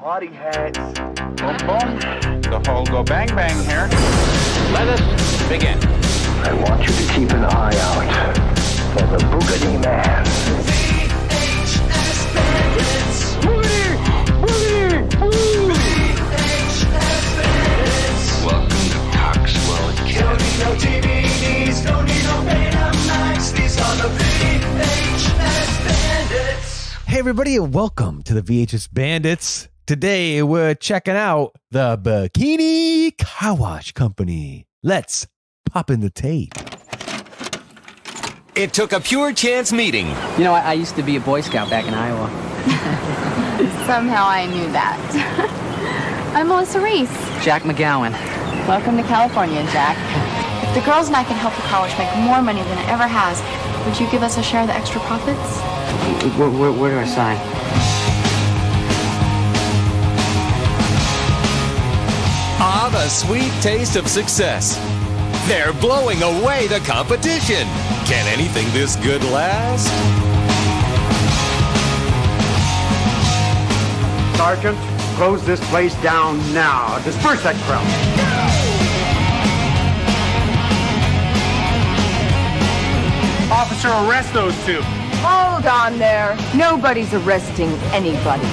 party hats. Boom, boom. The whole go bang bang here. Let us begin. I want you to keep an eye out for the Bikini Man. VHS Bandits. VHS Bandits. Welcome to Coxwell Academy. Don't need no DVDs, don't need no Betamax. These are the VHS Bandits. Hey everybody, and welcome to the VHS Bandits. Today we're checking out the Bikini Carwash Company. Let's pop in the tape. It took a pure chance meeting. You know, I used to be a Boy Scout back in Iowa. Somehow I knew that. I'm Melissa Reese. Jack McGowan. Welcome to California, Jack. If the girls and I can help the car wash make more money than it ever has, would you give us a share of the extra profits? Where do I sign? Ah, the sweet taste of success. They're blowing away the competition. Can anything this good last? Sergeant, close this place down now. Disperse that crowd. Officer, arrest those two. Hold on there. Nobody's arresting anybody.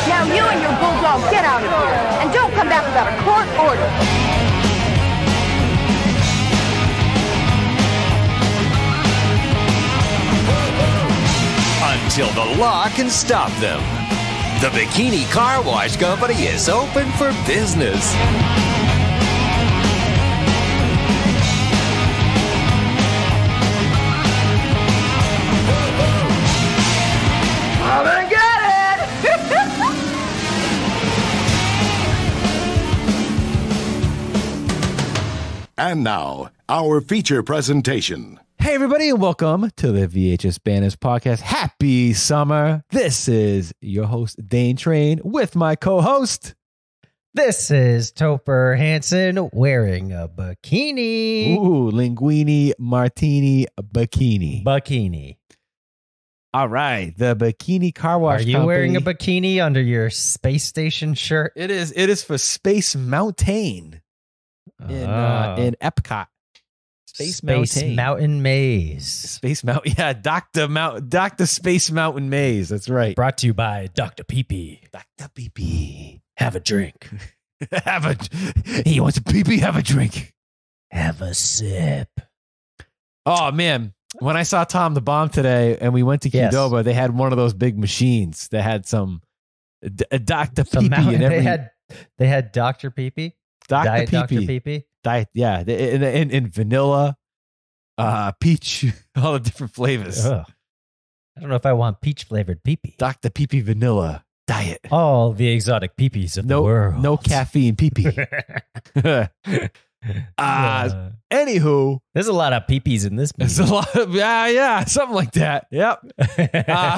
Now you and your bulldog get out of here. And don't come back without a court order. Until the law can stop them. The Bikini Carwash Company is open for business. Come and get it! And now, our feature presentation. Hey everybody, and welcome to the VHS Bandits podcast. Happy summer. This is your host, Dane Train, with my co-host. This is Topper Hansen wearing a bikini. Ooh, linguini, martini, bikini. Bikini. All right, the Bikini Carwash Company. Are you wearing a bikini under your space station shirt? It is for Space Mountain in Epcot. Space Mountain Maze. Space Mountain, yeah, Dr. Space Mountain Maze. That's right. Brought to you by Dr. Pee-Pee. Dr. Pee-Pee. Have a drink. He wants a pee-pee, have a drink. Have a sip. Oh, man. When I saw Tom the Bomb today and we went to Qdoba, they had one of those big machines that had some Dr. Pee-Pee in every... They had Dr. Pee-Pee? Diet Dr. Pee-Pee? Diet, yeah. In vanilla, peach, all the different flavors. Ugh. I don't know if I want peach-flavored pee-pee. Dr. Pee-Pee vanilla diet. All the exotic pee-pees of the world. No caffeine pee-pee. Anywho, there's a lot of pee-pees in this movie. There's a lot of, yeah, something like that. Yep.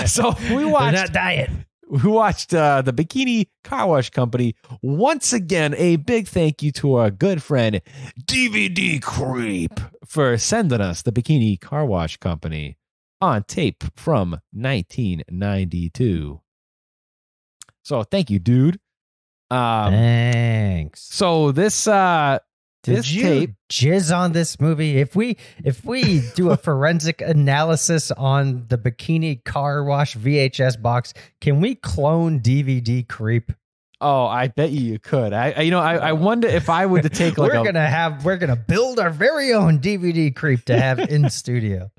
So we watched that diet. We watched the Bikini Carwash Company. Once again, a big thank you to our good friend DVD Creep for sending us the Bikini Carwash Company on tape from 1992. So thank you, dude. Thanks. So this Did you tape jizz on this movie? If we do a forensic analysis on the Bikini Carwash VHS box, can we clone DVD Creep? Oh, I bet you could. I wonder if I were to take like we're gonna build our very own DVD Creep to have in studio.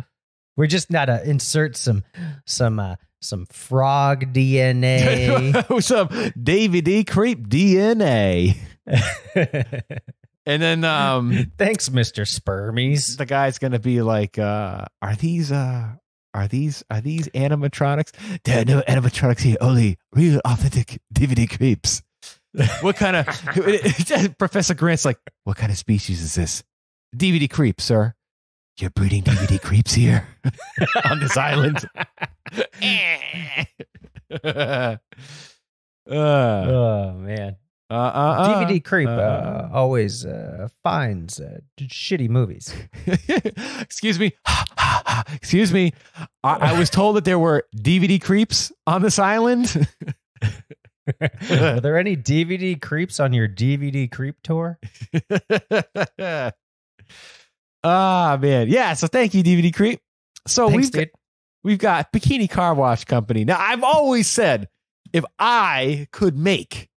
We're just gonna insert some frog DNA, some DVD Creep DNA. And then thanks, Mr. Spermies. The guy's gonna be like, are these animatronics? There are no animatronics here, only real authentic DVD creeps. What kind of Professor Grant's like, what kind of species is this? DVD creep, sir. You're breeding DVD creeps here on this island. Oh man. DVD Creep always finds shitty movies. Excuse me. Excuse me. I was told that there were DVD creeps on this island. Are there any DVD creeps on your DVD Creep tour? Man. Yeah. So thank you, DVD Creep. So Thanks, we've got Bikini Carwash Company. Now, I've always said if I could make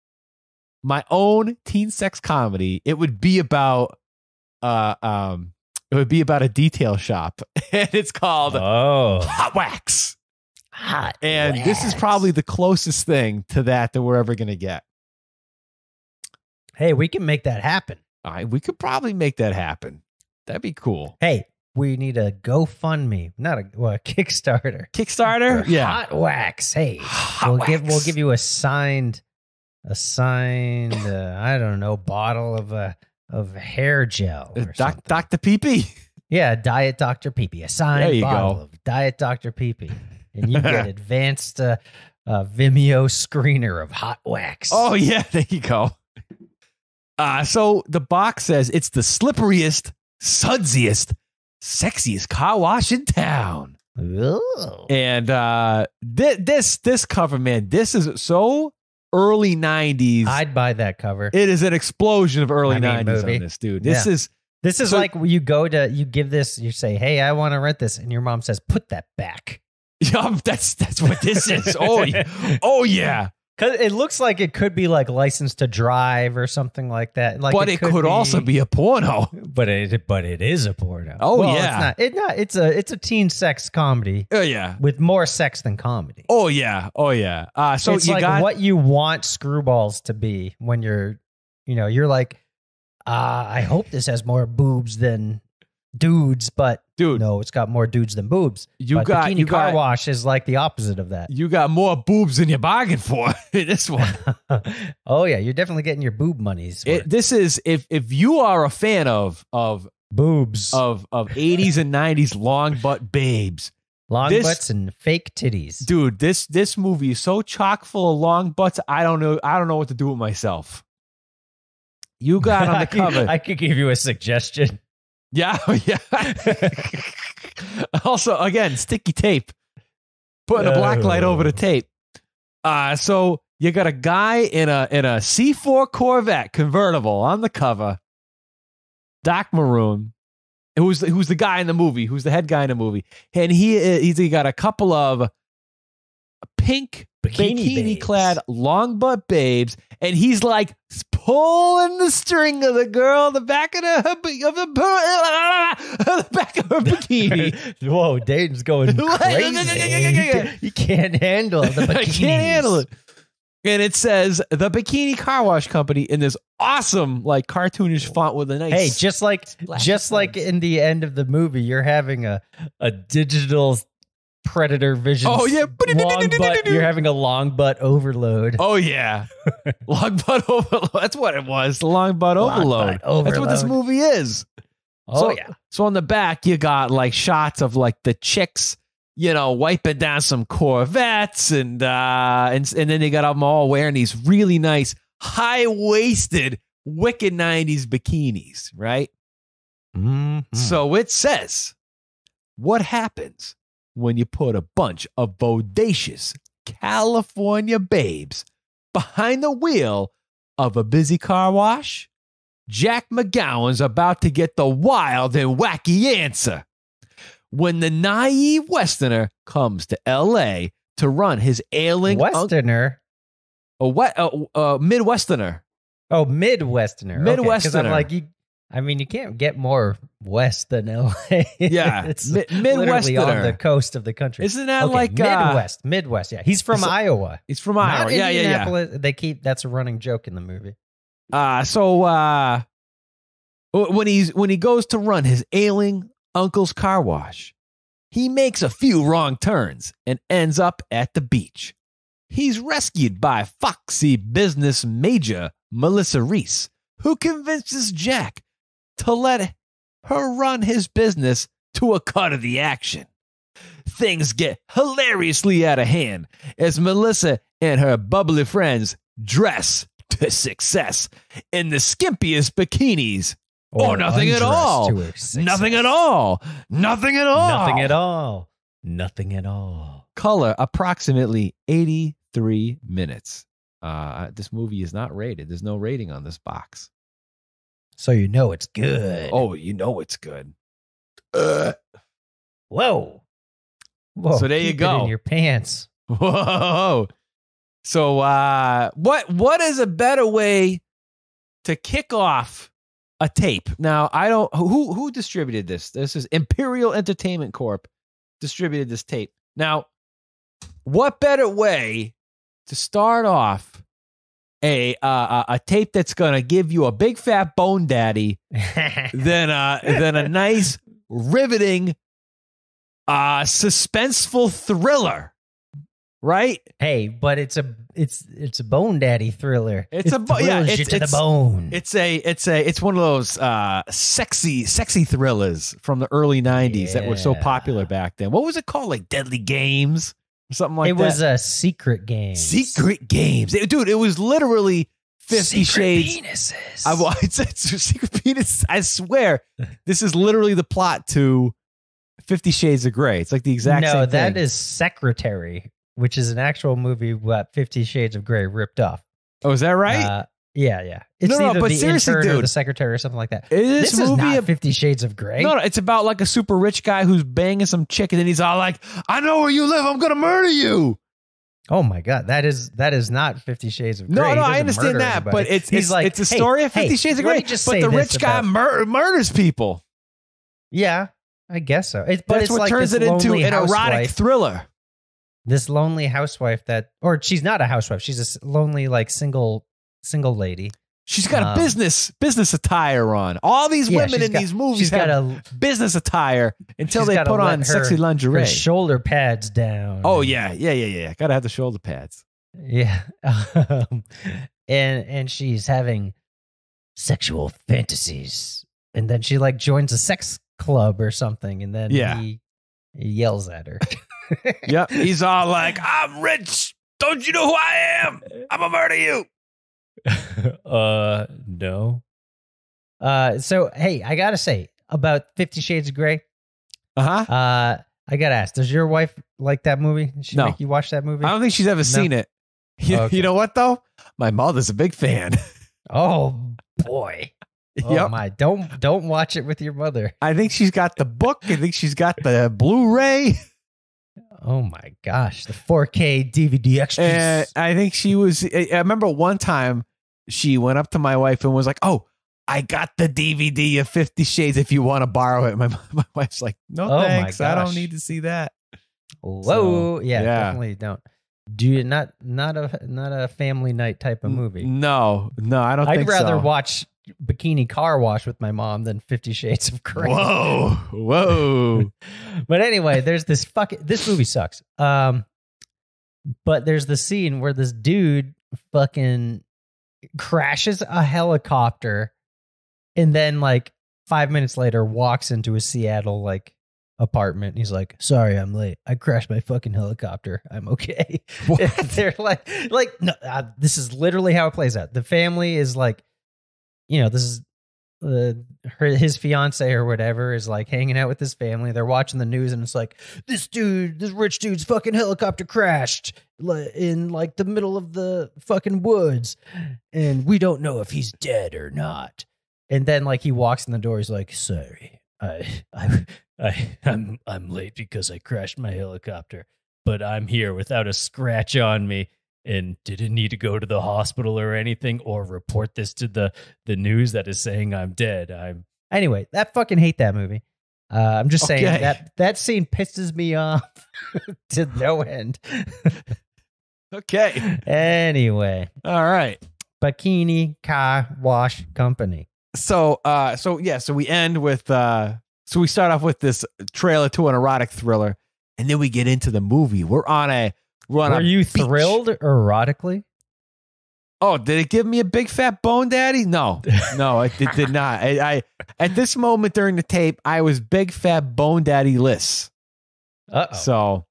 my own teen sex comedy, it would be about a detail shop. And it's called Hot Wax. This is probably the closest thing to that we're ever going to get. Hey, we can make that happen. We could probably make that happen. That'd be cool. Hey, we need a GoFundMe, not a Kickstarter. Kickstarter? Yeah. Hot Wax. Hey, we'll give you a signed I don't know, bottle of hair gel or something. Dr. Pee-Pee? Yeah, Diet Dr. Pee-Pee. A signed bottle of Diet Dr. Pee-Pee. And you get advanced Vimeo screener of Hot Wax. Oh, yeah, there you go. So the box says it's the slipperiest, sudsiest, sexiest car wash in town. Ooh. And this cover, man, this is so early 90s. I'd buy that cover. It is an explosion of early 90s movie. On this, dude. This is like you give this, you say, hey, I want to rent this. And your mom says, put that back. Yeah, that's what this is. Oh, yeah. Oh, yeah. Because it looks like it could be like License to Drive or something like that. Like, but it could also be a porno. But it is a porno. Oh, well, yeah. It's a teen sex comedy. Oh, yeah. With more sex than comedy. Oh, yeah. Oh, yeah. So it's like what you want Screwballs to be when you're like, I hope this has more boobs than dudes, but no, it's got more dudes than boobs. Bikini Car Wash is like the opposite of that. You got more boobs than you bargained for in this one. Oh yeah, you're definitely getting your boob monies. This is if you are a fan of boobs of 80s and 90s long butt babes, long butts and fake titties, dude. This movie is so chock full of long butts. I don't know what to do with myself. You got on the cover. I could give you a suggestion. Yeah. Also, again, sticky tape. Putting a black light over the tape. So you got a guy in a C4 Corvette convertible on the cover, dark maroon. Who's the guy in the movie? Who's the head guy in the movie? And he's got a couple of pink bikini clad long butt babes, and he's like pulling the string of the girl, the back of the back of her bikini. Whoa, Dayton's going crazy. You can't handle the bikinis. I can't handle it. And it says the Bikini Car Wash Company in this awesome, like cartoonish font with a nice. Hey, just like in the end of the movie, you're having a digital Predator vision. Oh yeah, long butt. You're having a long butt overload. Oh yeah, long butt overload. That's what it was. The long butt overload. That's what this movie is. Oh yeah. So on the back, you got like shots of like the chicks, wiping down some Corvettes, and then they got them all wearing these really nice high waisted, wicked 90s bikinis, right? Mm-hmm. So it says, what happens when you put a bunch of bodacious California babes behind the wheel of a busy car wash? Jack McGowan's about to get the wild and wacky answer. When the naive Westerner comes to L.A. to run his ailing... Westerner? Midwesterner. Oh, Midwesterner. Midwesterner. Because I'm like, you can't get more west than L.A. Yeah, it's Midwesterner on the coast of the country. Isn't that like Midwest? Yeah, he's from Iowa. He's from Iowa. Yeah. That's a running joke in the movie. So when he goes to run his ailing uncle's car wash, he makes a few wrong turns and ends up at the beach. He's rescued by foxy business major Melissa Reese, who convinces Jack to let her run his business to a cut of the action. Things get hilariously out of hand as Melissa and her bubbly friends dress to success in the skimpiest bikinis. Or nothing at all. Nothing at all. Nothing at all. Nothing at all. Nothing at all. Color, approximately 83 minutes. This movie is not rated. There's no rating on this box. So you know it's good. Oh, you know it's good. Whoa. So there you keep go. it in your pants. Whoa. So what is a better way to kick off a tape? Now, I don't who distributed this? This is Imperial Entertainment Corp distributed this tape. Now, what better way to start off a tape that's going to give you a big fat bone daddy than a nice riveting suspenseful thriller, right? Hey, but it's a bone daddy thriller. It's to the bone. It's one of those sexy thrillers from the early 90s that were so popular back then. What was it called? Like Deadly Games or something like that? It was a Secret Game. Secret Games. Dude, it was literally 50 Shades. Penises. It's Secret Penis. I swear, this is literally the plot to 50 Shades of Grey. It's like the exact same thing. No, that is Secretary, which is an actual movie what 50 Shades of Grey ripped off. Oh, is that right? Yeah. It's either but the seriously, intern or dude, the secretary or something like that. This is movie not 50 Shades of Grey. No, it's about like a super rich guy who's banging some chick, and then he's all like, "I know where you live. I'm gonna murder you." Oh my God, that is not 50 Shades of Grey. No, I understand that, but it's a story of 50 Shades of Grey. But the rich guy murders people. Yeah, I guess so. But that's it's what like turns it into an erotic thriller. This lonely housewife or she's not a housewife. She's a lonely single lady. She's got a business attire on. All these women in these movies have a business attire until they put on sexy lingerie. Her shoulder pads down. Oh yeah. Gotta have the shoulder pads. Yeah, and she's having sexual fantasies, and then she joins a sex club or something, and then he yells at her. Yep, he's all like, "I'm rich. Don't you know who I am? I'm gonna murder you." No. So hey, I gotta say about 50 Shades of Grey. I gotta ask, does your wife like that movie? Did she make you watch that movie? I don't think she's ever seen it. You know what though? My mother's a big fan. Oh boy. Oh my! Don't watch it with your mother. I think she's got the book. I think she's got the Blu-ray. Oh my gosh, the 4K DVD extras. I think she was. I remember one time she went up to my wife and was like, "Oh, I got the DVD of 50 Shades. If you want to borrow it." My wife's like, "No, thanks. I don't need to see that." Whoa, so, yeah, definitely don't. Not a family night type of movie. No, I don't. I'd rather watch Bikini Carwash with my mom than 50 Shades of Grey. Whoa. But anyway, there's this movie sucks. But there's the scene where this dude fucking crashes a helicopter and then 5 minutes later walks into a Seattle apartment. He's like, "Sorry, I'm late. I crashed my fucking helicopter. I'm okay." They're no, this is literally how it plays out. The family is this is his fiance or whatever is hanging out with his family. They're watching the news and it's this rich dude's fucking helicopter crashed in the middle of the fucking woods, and we don't know if he's dead or not. And then he walks in the door. He's like, "Sorry, I'm late because I crashed my helicopter, but I'm here without a scratch on me and didn't need to go to the hospital or anything or report this to the news that is saying I'm dead." Anyway, I fucking hate that movie. I'm just saying that scene pisses me off to no end. Okay. Anyway. All right. Bikini Carwash Company. So we end with so we start off with this trailer to an erotic thriller, and then we get into the movie. Were you thrilled erotically? Oh, did it give me a big fat bone daddy? No, it did not. I at this moment during the tape, I was big fat bone daddy-less. Uh-oh. So,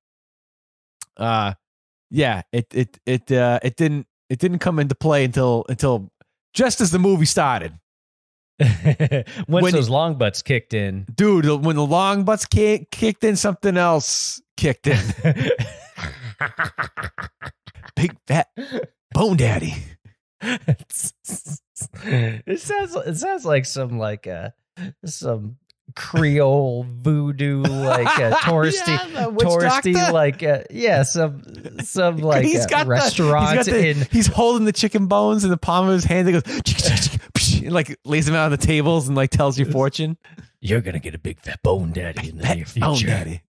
yeah, it didn't It didn't come into play until just as the movie started. Once those long butts kicked in. Dude, when the long butts kicked in, something else kicked in. Big fat bone daddy. It sounds like some Creole voodoo touristy some like restaurant he's holding the chicken bones in the palm of his hand and goes and like lays them out on the tables and like tells your fortune. You're gonna get a big fat bone daddy in the near future. Bone daddy.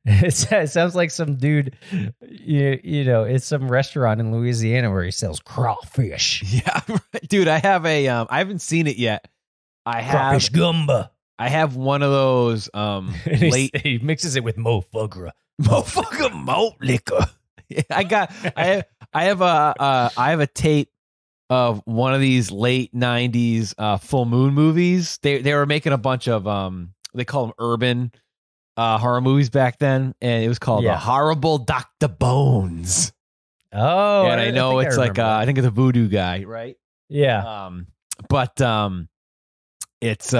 It sounds like some dude, it's some restaurant in Louisiana where he sells crawfish. Yeah, dude, I haven't seen it yet. Crawfish gumbo. I have one of those he mixes it with malt liquor. I have a tape of one of these late 90s full moon movies. They were making a bunch of they call them urban horror movies back then, and it was called The Horrible Dr. Bones. Oh, and I know it's like I think it's a voodoo guy, right? Yeah. But it's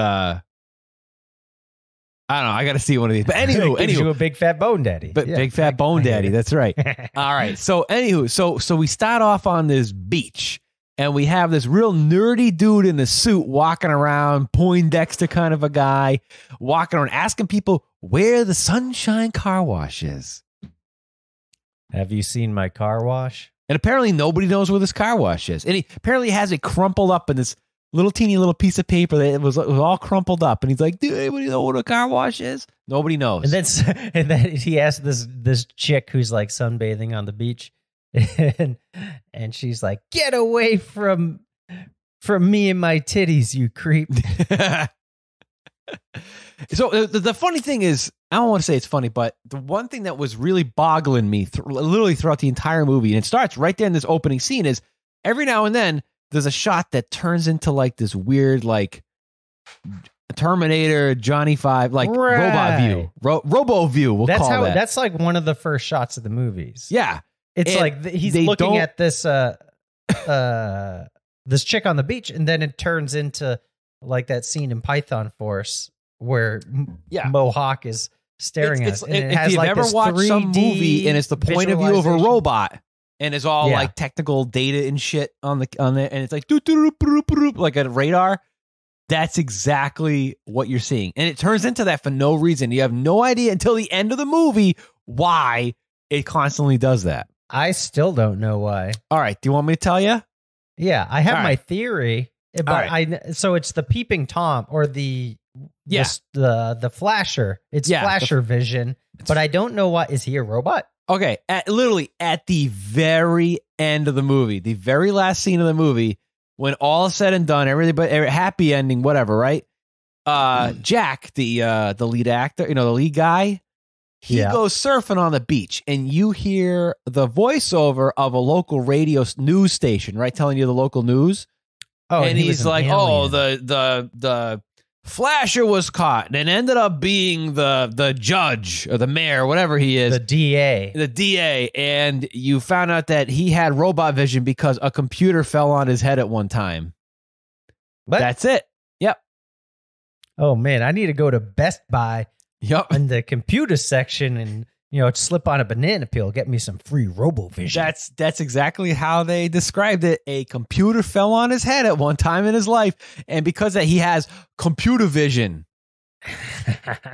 I don't know. I got to see one of these. But anywho, you a big fat bone daddy. But big fat bone daddy. That's right. All right. So anywho, so we start off on this beach, and we have this real nerdy dude in a suit walking around, Poindexter kind of a guy, walking around asking people where the Sunshine Car Wash is. Have you seen my car wash? And apparently nobody knows where this car wash is. And he apparently has it crumpled up in this teeny little piece of paper that was all crumpled up. And he's like, "Dude, anybody know what a car wash is?" Nobody knows. And then he asked this chick who's like sunbathing on the beach, and she's like, "Get away from me and my titties, you creep." So the funny thing is, I don't want to say it's funny, but the one thing that was really boggling me literally throughout the entire movie, and it starts right there in this opening scene, is every now and then there's a shot that turns into like this weird, like Terminator, Johnny Five, like robot view, robo view. We'll call that. That's like one of the first shots of the movies. Yeah, it's like he's looking at this this chick on the beach, and then it turns into like that scene in Python Force where Mohawk is staring at. If you've ever watched some movie and it's the point of view of a robot. And it's all like technical data and shit on there, and it's like like a radar. That's exactly what you're seeing, and it turns into that for no reason. You have no idea until the end of the movie why it constantly does that. I still don't know why. All right, do you want me to tell you? Yeah, I have my theory, but so it's the peeping Tom or the flasher. It's flasher vision, but I don't know what is he a robot? Okay, literally at the very end of the movie, the very last scene of the movie, when all is said and done, everybody happy ending, whatever, right? Jack, the lead actor, the lead guy, he goes surfing on the beach, and you hear the voiceover of a local radio news station, right, telling you the local news. Oh, and he's like, "Oh, the Flasher was caught and ended up being the judge or the mayor, whatever he is. The DA. The DA. And you found out that he had robot vision because a computer fell on his head at one time. What? That's it. Yep. Oh, man. I need to go to Best Buy in the computer section and slip on a banana peel, get me some free RoboVision. That's exactly how they described it. A computer fell on his head at one time in his life, and because that he has computer vision.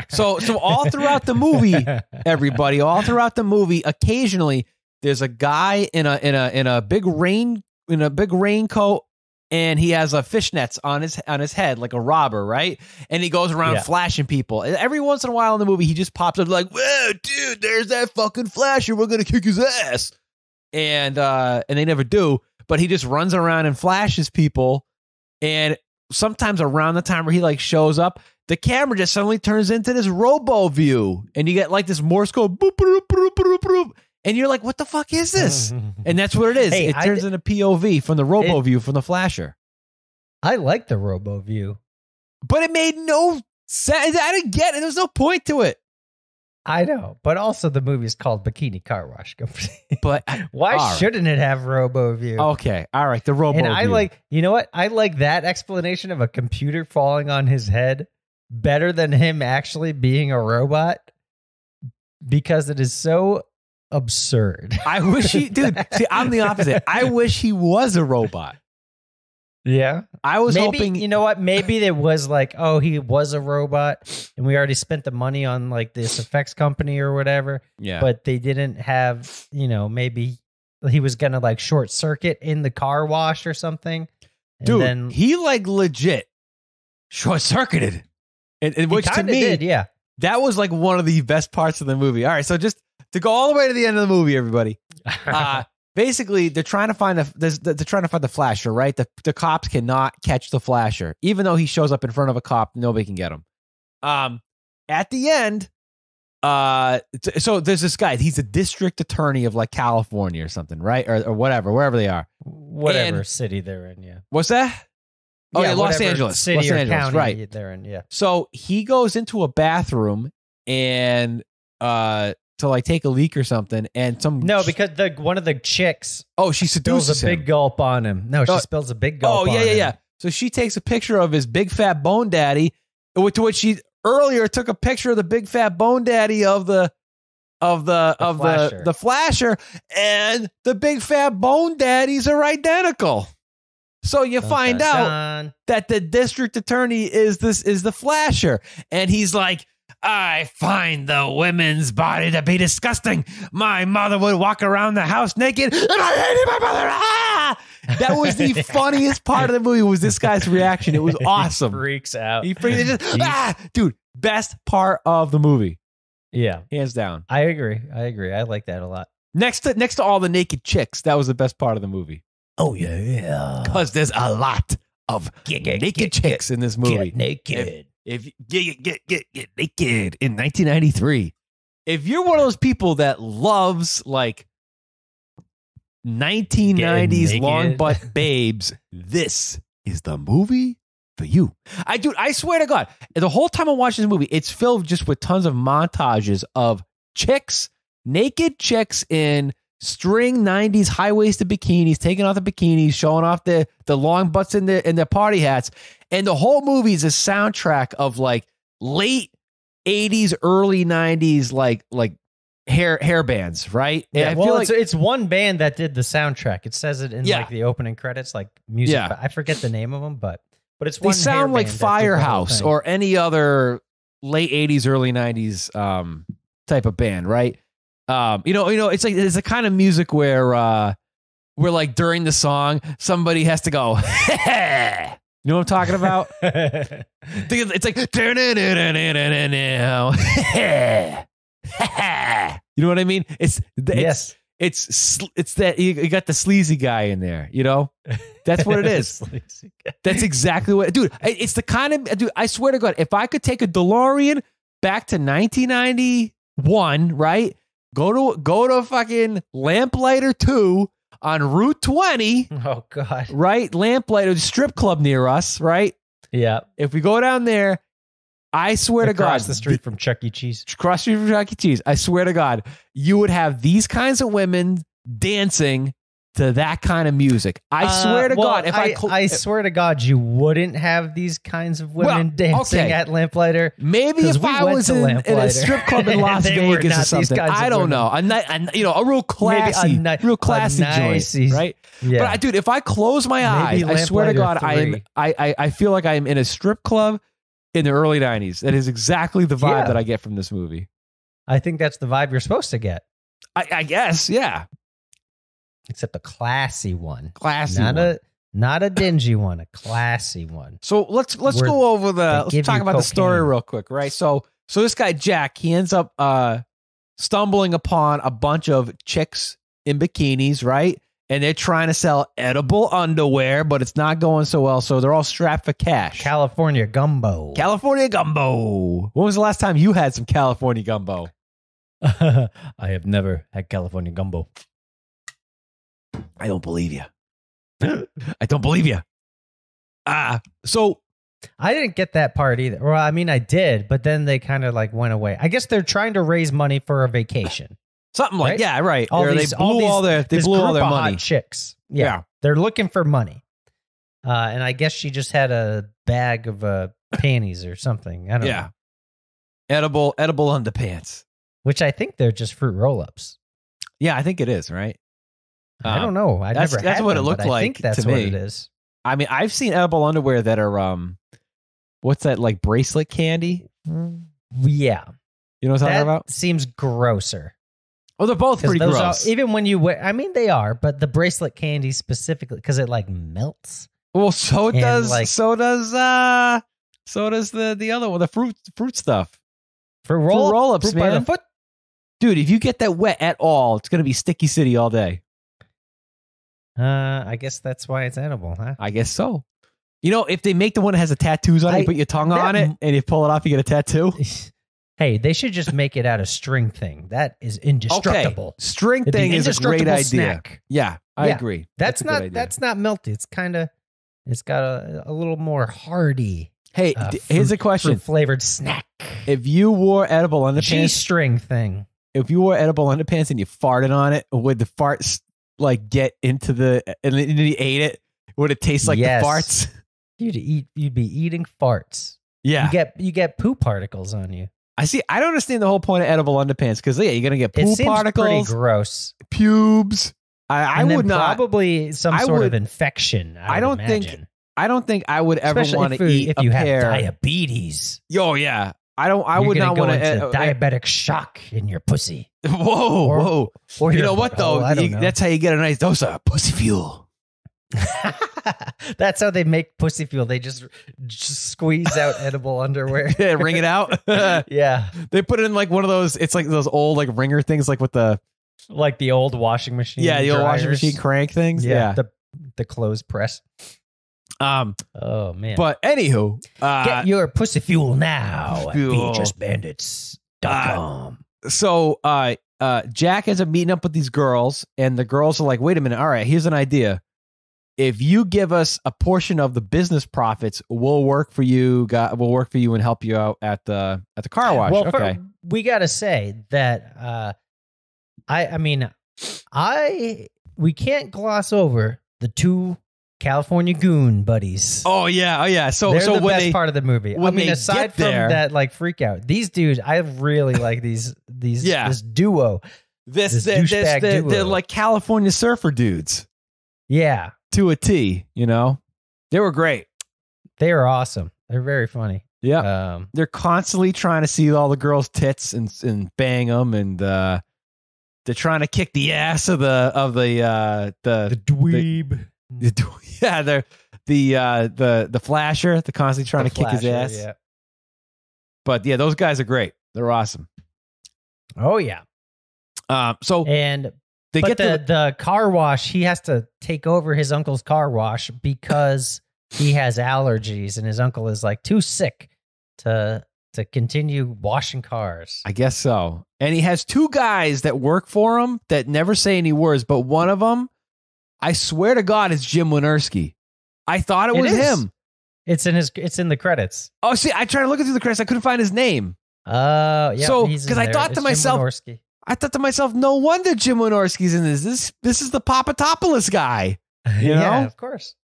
So all throughout the movie, everybody, all throughout the movie, occasionally there's a guy in a big raincoat. And he has a fishnets on his head like a robber, right? And he goes around flashing people. And every once in a while in the movie, he just pops up like, "Whoa, dude, there's that fucking flasher. We're gonna kick his ass." And they never do. But he just runs around and flashes people. And sometimes around the time where he like shows up, the camera just suddenly turns into this robo view, and you get like this Morse code, boop, boop, boop, boop, boop. And you're like, what the fuck is this? And that's what it is. Hey, it turns into POV from the robo view from the flasher. I like the robo view. But it made no sense. I didn't get it. There was no point to it. I know, but also the movie is called Bikini Carwash Company. But why shouldn't it have RoboView? Okay, all right, the RoboView. And I like, you know what? I like that explanation of a computer falling on his head better than him actually being a robot because it is so absurd. I wish dude, see, I'm the opposite. I wish he was a robot. Yeah. I was hoping. You know what? Maybe it was like, oh, he was a robot and we already spent the money on like this effects company or whatever. Yeah. But they didn't have, maybe he was going to like short circuit in the car wash or something. And dude, then, he like legit short circuited. Which to me, did, yeah. That was like one of the best parts of the movie. All right. So just to go all the way to the end of the movie, everybody. Basically, they're trying to find the flasher, right? The cops cannot catch the flasher, even though he shows up in front of a cop. Nobody can get him. At the end, so there's this guy. He's a district attorney of like California or something, right? Or whatever, wherever they are, whatever city they're in. Yeah. What's that? Oh yeah, Los Angeles, city Los or Angeles, county right? They're in. Yeah. So he goes into a bathroom and to like take a leak or something, and because one of the chicks she seduces spills a big gulp on him. No, she spills a big gulp. Oh on him. yeah. So she takes a picture of his big fat bone daddy, to which she earlier took a picture of the big fat bone daddy of the flasher, and the big fat bone daddies are identical. So you find out that the district attorney is the flasher, and he's like, I find the women's body to be disgusting. My mother would walk around the house naked, and I hated my mother. Ah! That was the funniest part of the movie. Was this guy's reaction? It was awesome. Freaks out. He dude, best part of the movie. Yeah, hands down. I agree. I like that a lot. Next to all the naked chicks, that was the best part of the movie. Oh yeah, because there's a lot of naked chicks in this movie. Get naked. If get naked in 1993. If you're one of those people that loves like 1990s long butt babes, this is the movie for you. I swear to God, the whole time I'm watching this movie, it's filled just with tons of montages of chicks, naked chicks in string 90s high-waisted bikinis, taking off the bikinis, showing off the long butts in their party hats. And the whole movie is a soundtrack of like late 80s, early 90s, like hair bands, right? Yeah, and I feel like it's one band that did the soundtrack. It says it in like the opening credits, like music. Yeah. I forget the name of them, but it's they one. sound like Firehouse or any other late 80s, early 90s type of band, right? It's like it's a kind of music where like during the song somebody has to go. You know what I'm talking about? It's like you know what I mean? It's that you got the sleazy guy in there. You know, that's what it is. That's exactly what, dude. It's the kind of dude. I swear to God, if I could take a DeLorean back to 1991, right? Go to fucking Lamplighter 2 on Route 20. Oh God! Right, Lamplighter, the strip club near us. Right. Yeah. If we go down there, I swear to God, across the street from Chuck E. Cheese. Cross the street from Chuck E. Cheese. I swear to God, you would have these kinds of women dancing to that kind of music. I swear to God, I swear to God, you wouldn't have these kinds of women dancing at Lamplighter. Maybe if I was in a strip club in Las Vegas or something, I don't know. A real classy, joint, right? Yeah. But dude, if I close my eyes, I swear to God, I feel like I am in a strip club in the early 90s. That is exactly the vibe that I get from this movie. I think that's the vibe you're supposed to get. I guess, yeah. Except a classy one. Not a dingy one, a classy one. So let's go over let's talk about the story real quick, right? So this guy Jack, he ends up stumbling upon a bunch of chicks in bikinis, right? And they're trying to sell edible underwear, but it's not going so well. So they're all strapped for cash. California gumbo. When was the last time you had some California gumbo? I have never had California gumbo. I don't believe you. I don't believe you. So I didn't get that part either. Well, I mean, I did, but then they kind of like went away. I guess they're trying to raise money for a vacation. Something like, right? yeah, right. All Or these, they blew all their money. Hot chicks. Yeah. They're looking for money. And I guess she just had a bag of panties or something. I don't know. Edible underpants. Which I think they're just fruit roll-ups. Yeah, I think it is, right? I don't know. That's what it looked like. I think that's to what me. it is. I mean, I've seen edible underwear that are what's that, like bracelet candy? Yeah. You know what I'm talking about? Seems grosser. Oh, they're both pretty gross. Even when you wear, I mean, they are, but the bracelet candy specifically, because it like melts. Well, so does like, the other one, the fruit stuff. For roll-ups, man. By the foot. Dude, if you get that wet at all, it's gonna be sticky city all day. I guess that's why it's edible, huh? I guess so. You know, if they make the one that has the tattoos on it, you put your tongue on it, and you pull it off, you get a tattoo. Hey, they should just make it out of string thing. That is indestructible. Okay. String thing is a great idea. Snack. Yeah, I agree. That's not melty. It's got a little more hardy. Hey, here's a question. Flavored snack. If you wore edible underpants, G-string thing. If you wore edible underpants and you farted on it, would the farts like get into and then you ate it? Would it taste like the farts? You'd be eating farts. Yeah. You get poo particles on you. I see. I don't understand the whole point of edible underpants because you're gonna get poo particles. Pretty gross. Pubes. I would not. Probably some sort of infection. I don't think I would ever want to eat if you have pair. Diabetes. Oh yeah. I would not want to diabetic shock in your pussy. Whoa. Or you know what though? That's how you get a nice dose of pussy fuel. That's how they make pussy fuel. They just squeeze out edible underwear. Yeah, wring it out. Yeah. They put it in like one of those, it's like those old like ringer things like with the old washing machine. Yeah, the old washing machine crank things. Yeah. The clothes press. Oh man. But anywho, get your pussy fuel now at VHSBandits.com. So Jack ends up meeting up with these girls, and the girls are like, wait a minute, all right, here's an idea. If you give us a portion of the business profits, we'll work for you. We'll work for you and help you out at the car wash. Well, okay. We got to say that we can't gloss over the two California goon buddies. Oh yeah. So they're the when best part of the movie. I mean, aside from that, like freak out, these dudes, I really like these this duo. They're like California surfer dudes. Yeah. To a T, you know, they were great. They are awesome. They're very funny. Yeah, they're constantly trying to see all the girls' tits and bang them, and they're trying to kick the ass of the dweeb. They're the flasher. They're constantly trying to kick his ass. Yeah. But yeah, those guys are great. They're awesome. Oh yeah. The car wash, he has to take over his uncle's car wash because he has allergies and his uncle is like too sick to continue washing cars. I guess so. And he has two guys that work for him that never say any words, but one of them, I swear to God, is Jim Wynorski. I thought it was him. It's in the credits. Oh, see, I tried to look through the credits. I couldn't find his name. Yeah. So, because I thought to myself, no wonder Jim Wynorski's in this. This is the Papadopoulos guy. You know? Yeah, of course.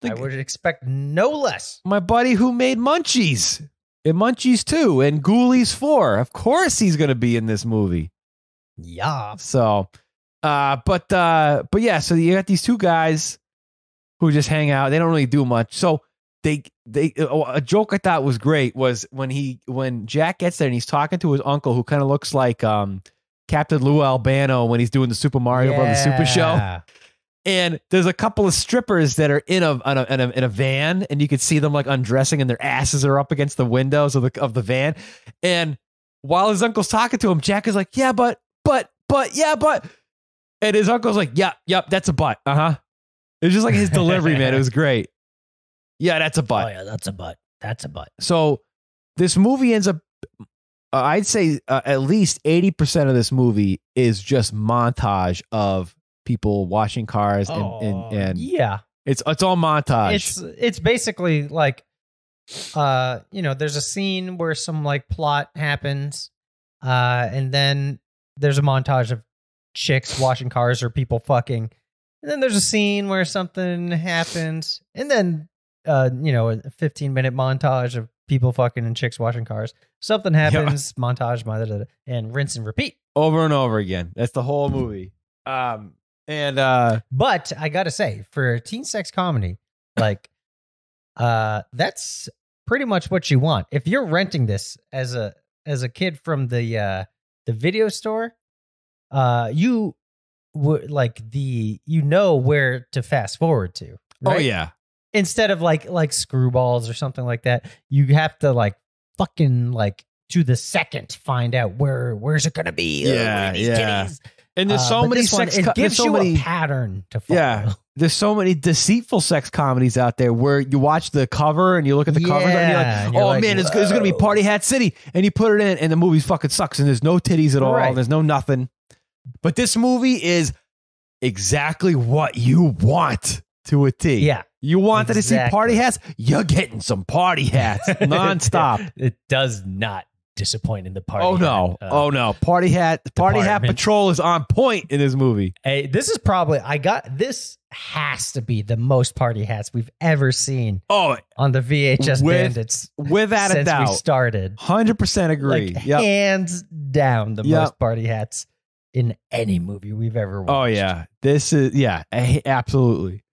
I would expect no less. My buddy who made Munchies and Munchies 2 and Ghoulies 4. Of course he's going to be in this movie. Yeah. So, but yeah, so you got these two guys who just hang out. They don't really do much. So a joke I thought was great was when Jack gets there and he's talking to his uncle who kind of looks like Captain Lou Albano when he's doing the Super Mario Brothers Super Show. And there's a couple of strippers that are in a van, and you can see them like undressing, and their asses are up against the windows of the van. And while his uncle's talking to him, Jack is like, "Yeah, but," and his uncle's like, "Yep, that's a butt." It was just like his delivery, man. It was great. Yeah, that's a butt. Oh yeah, that's a butt. That's a butt. So this movie ends up. I'd say at least 80% of this movie is just montage of people washing cars and yeah, it's all montage. It's basically like there's a scene where some like plot happens, and then there's a montage of chicks washing cars or people fucking, and then there's a scene where something happens, and then a 15-minute montage of people fucking and chicks washing cars. Something happens, montage, and rinse and repeat over and over again. That's the whole movie. But I gotta say, for a teen sex comedy, like that's pretty much what you want. If you're renting this as a kid from the video store, you would where to fast forward to. Right? Oh yeah. Instead of like Screwballs or something like that, you have to like fucking like to the second find out where's it gonna be. Yeah. Titties. And there's so many sex. It gives so you many a pattern to follow. Yeah. There's so many deceitful sex comedies out there where you watch the cover and you look at the cover and you're like, man, it's going to be Party Hat City. And you put it in and the movie fucking sucks and there's no titties at all. Right. There's no nothing. But this movie is exactly what you want to a T. Yeah. You wanted to see party hats? You're getting some party hats nonstop. It does not disappoint in the party. Oh no! Party hat patrol is on point in this movie. Hey, this is probably this has to be the most party hats we've ever seen. Oh, on the VHS Bandits, without a doubt, we started. 100% agree. Like, hands down, the most party hats in any movie we've ever watched. Oh yeah, this is absolutely.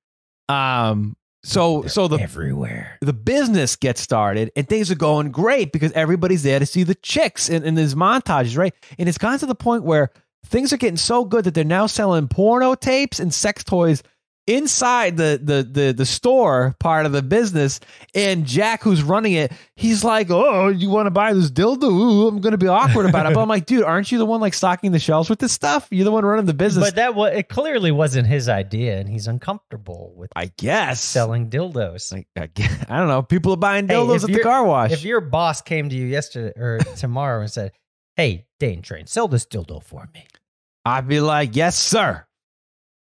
So everywhere the business gets started and things are going great because everybody's there to see the chicks in these montages, right? And it's gotten to the point where things are getting so good that they're now selling porno tapes and sex toys inside the store part of the business. And Jack, who's running it, he's like, "Oh, you want to buy this dildo? Ooh, I'm going to be awkward about it." But I'm like, dude, aren't you the one like stocking the shelves with this stuff? You're the one running the business. But it clearly wasn't his idea, and he's uncomfortable with, I guess, selling dildos. Like, I don't know. People are buying dildos at the car wash. If your boss came to you yesterday or tomorrow and said, "Hey, Dane Train, sell this dildo for me," I'd be like, "Yes, sir."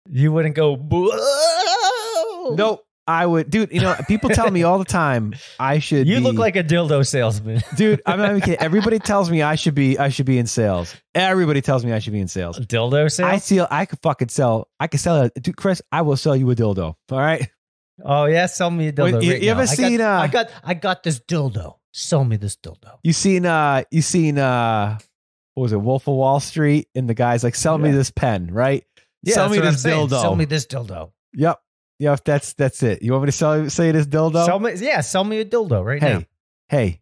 You wouldn't go, "Whoa." Nope. I would, dude. People tell me all the time I should. You look like a dildo salesman, dude. I'm not even kidding. Everybody tells me I should be in sales. Everybody tells me I should be in sales. Dildo sales. I could fucking sell. I could sell it, dude. Chris, I will sell you a dildo. All right. Oh yeah, sell me a dildo. You ever seen? I got this dildo. Sell me this dildo. You seen? What was it? Wolf of Wall Street, and the guy's like, "Sell me this pen," right? Yeah, sell me this dildo. Sell me this dildo. Yep. Yep. That's it. You want me to sell you this dildo? Sell me a dildo right now. Hey,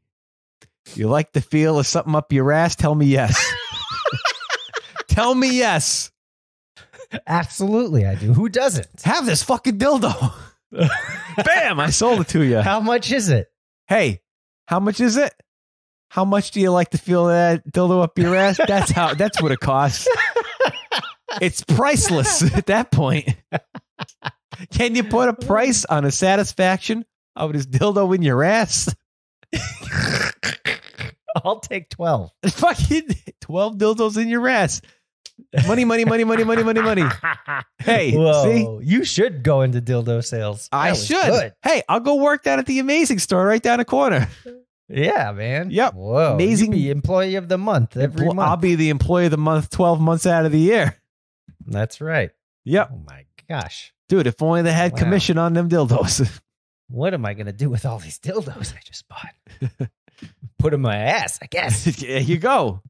you like the feel of something up your ass? Tell me yes. Tell me yes. Absolutely, I do. Who doesn't? Have this fucking dildo. Bam! I sold it to you. How much is it? Hey, how much is it? How much do you like to feel that dildo up your ass? That's what it costs. It's priceless at that point. Can you put a price on a satisfaction of this dildo in your ass? I'll take 12. Fucking 12 dildos in your ass. Money. Hey, whoa, see? You should go into dildo sales. I should. Good. Hey, I'll go work down at the Amazing Store right down the corner. Yeah, man. Yep. Whoa. Amazing. You'll be employee of the month every month. I'll be the employee of the month 12 months out of the year. That's right. Yep. Oh my gosh. Dude, if only they had commission on them dildos. What am I going to do with all these dildos I just bought? Put them in my ass, I guess. There you go.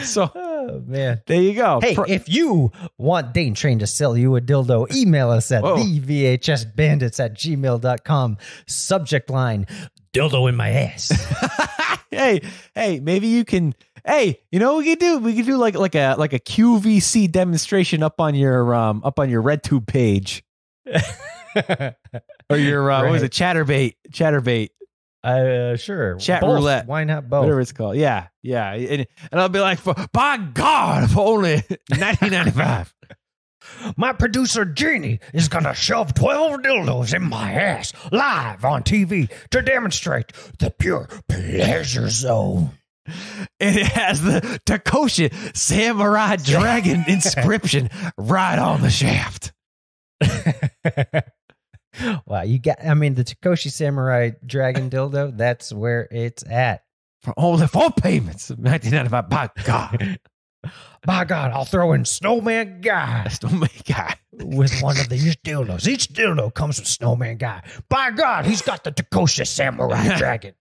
So, oh, man. There you go. Hey, if you want Dane Train to sell you a dildo, email us at thevhsbandits@gmail.com. Subject line, dildo in my ass. Hey, maybe you can. Hey, you know what we could do? We could do like a QVC demonstration up on your RedTube page, or your right. What was it? Chatterbait. Sure. Chat both. roulette. Why not both? Whatever it's called. Yeah. And I'll be like, by God, for only $19.95. My producer Jeannie is gonna shove 12 dildos in my ass live on TV to demonstrate the pure pleasure zone. And it has the Takosha Samurai Dragon inscription right on the shaft. Wow, you got, I mean, the Takoshi Samurai Dragon dildo, that's where it's at. For only 4 payments of $19.95. By God. By God, I'll throw in Snowman Guy. Snowman Guy. With one of these dildos. Each dildo comes with Snowman Guy. By God, he's got the Takoshi Samurai Dragon.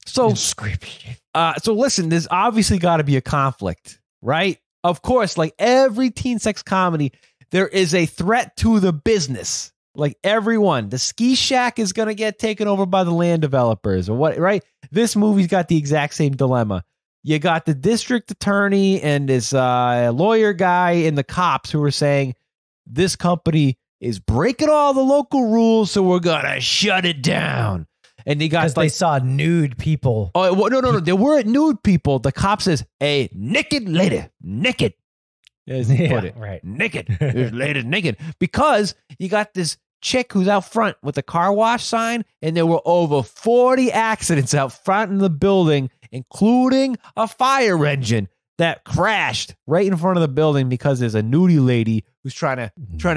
So, scripted. So listen, there's obviously got to be a conflict, right? Of course, like every teen sex comedy, there is a threat to the business. Like everyone, the ski shack is going to get taken over by the land developers or what, right? This movie's got the exact same dilemma. You got the district attorney and this lawyer guy and the cops who are saying this company is breaking all the local rules, so we're going to shut it down. And they got because they saw nude people. Oh, well, no. There weren't nude people. The cop says a naked lady, naked. As he put it, right? Naked. This lady naked because you got this chick who's out front with a car wash sign, and there were over 40 accidents out front in the building, including a fire engine that crashed right in front of the building because there's a nudie lady who's trying to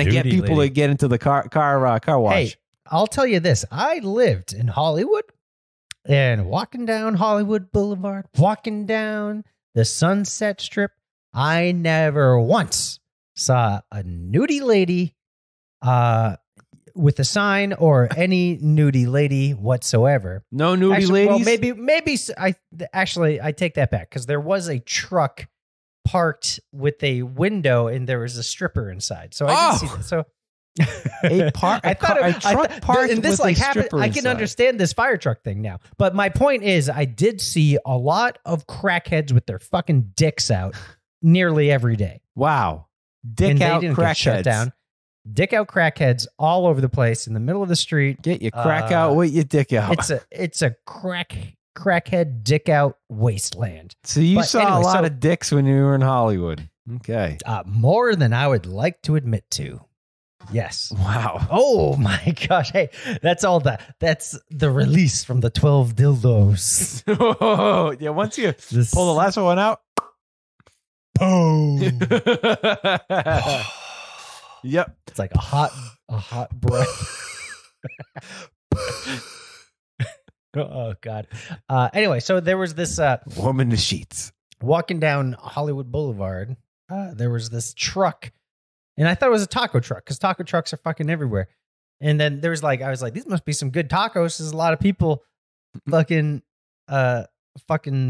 get people to get into the car wash. Hey, I'll tell you this. I lived in Hollywood, and walking down Hollywood Boulevard, walking down the Sunset Strip, I never once saw a nudie lady with a sign or any nudie lady whatsoever. No nudie ladies? Well, maybe I take that back because there was a truck parked with a window and there was a stripper inside. So I didn't see that. So a truck parked and this with like a happened. stripper I can inside. understand this fire truck thing now. But my point is, I did see a lot of crackheads with their fucking dicks out nearly every day. Wow, dick and out they didn't get shut crackheads. down. Dick out crackheads all over the place in the middle of the street. Get your crack out with your dick out. It's a crackhead dick out wasteland. So you saw a lot of dicks when you were in Hollywood. Okay. More than I would like to admit to. Yes. Wow. Oh my gosh. Hey, that's the release from the 12 dildos. Oh, yeah, once you pull the last one out. Boom. Yep. It's like a hot breath. Oh God. Anyway, so there was this warm in the sheets. Walking down Hollywood Boulevard, there was this truck, and I thought it was a taco truck because taco trucks are fucking everywhere. And then there was I was like, these must be some good tacos. There's a lot of people fucking